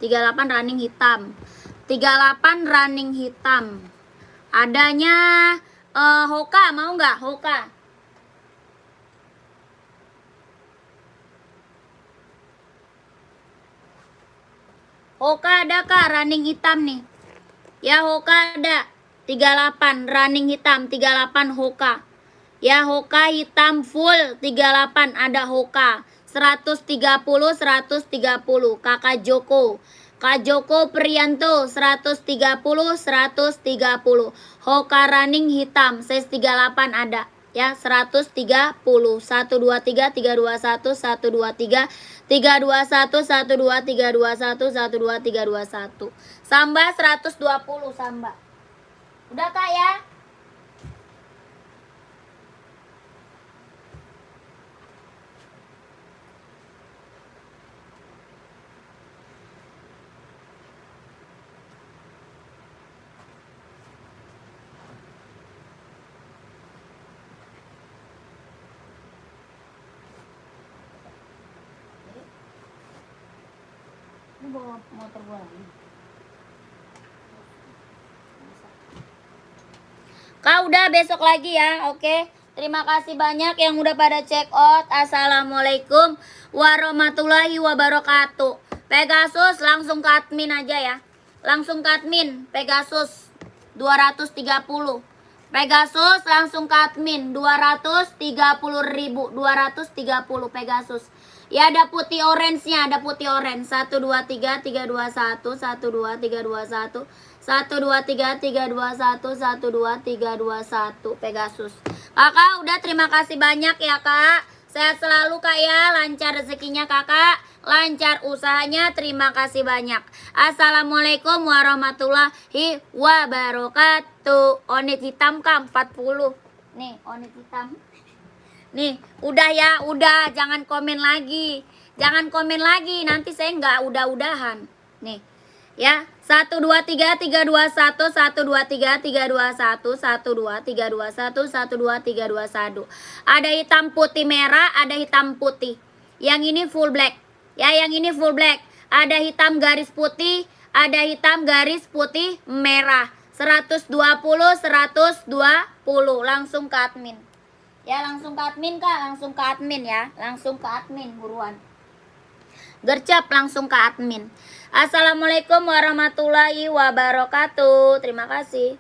38 running hitam. 38 running hitam. Adanya Hoka, mau nggak Hoka? Hoka ada kak running hitam nih? Ya Hoka ada 38 running hitam 38 Hoka. Ya Hoka hitam full 38 ada Hoka 130 Kakak Joko. Kak Joko Priyanto 130 Hoka running hitam size 38 ada ya 130 123 321 123 321 123 321 123 321 Samba 120 Samba. Udah Kak ya? Ini bawa motor gua lagi. Kak udah besok lagi ya, oke. Terima kasih banyak yang udah pada check out. Assalamualaikum warahmatullahi wabarakatuh. Pegasus langsung ke admin aja ya. Langsung ke admin Pegasus 230. Pegasus langsung ke admin 230.000 230 Pegasus. Ya ada putih orange-nya, ada putih orange. 1 2 3 3 2 1 1 2 3 2 1 1 2 3 3 2 1 1 2 3 2 1 Pegasus. Kakak udah terima kasih banyak ya Kak. Sehat selalu Kak ya, lancar rezekinya Kakak, lancar usahanya. Terima kasih banyak. Assalamualaikum warahmatullahi wabarakatuh. Onit hitam Kak 40. Nih, onit hitam. Nih, udah ya, udah, jangan komen lagi. Jangan komen lagi, nanti saya nggak udah-udahan. Nih, ya, 1 2 3 3 2 1 1 2 3 3 2 1 1 2 3 2 1 1 2 3 2 1. Ada hitam putih merah, ada hitam putih. Yang ini full black. Ya, yang ini full black. Ada hitam garis putih, ada hitam garis putih merah. 120 120 langsung ke admin. Ya langsung ke admin Kak, langsung ke admin ya. Langsung ke admin buruan. Gercep langsung ke admin. Assalamualaikum warahmatullahi wabarakatuh. Terima kasih.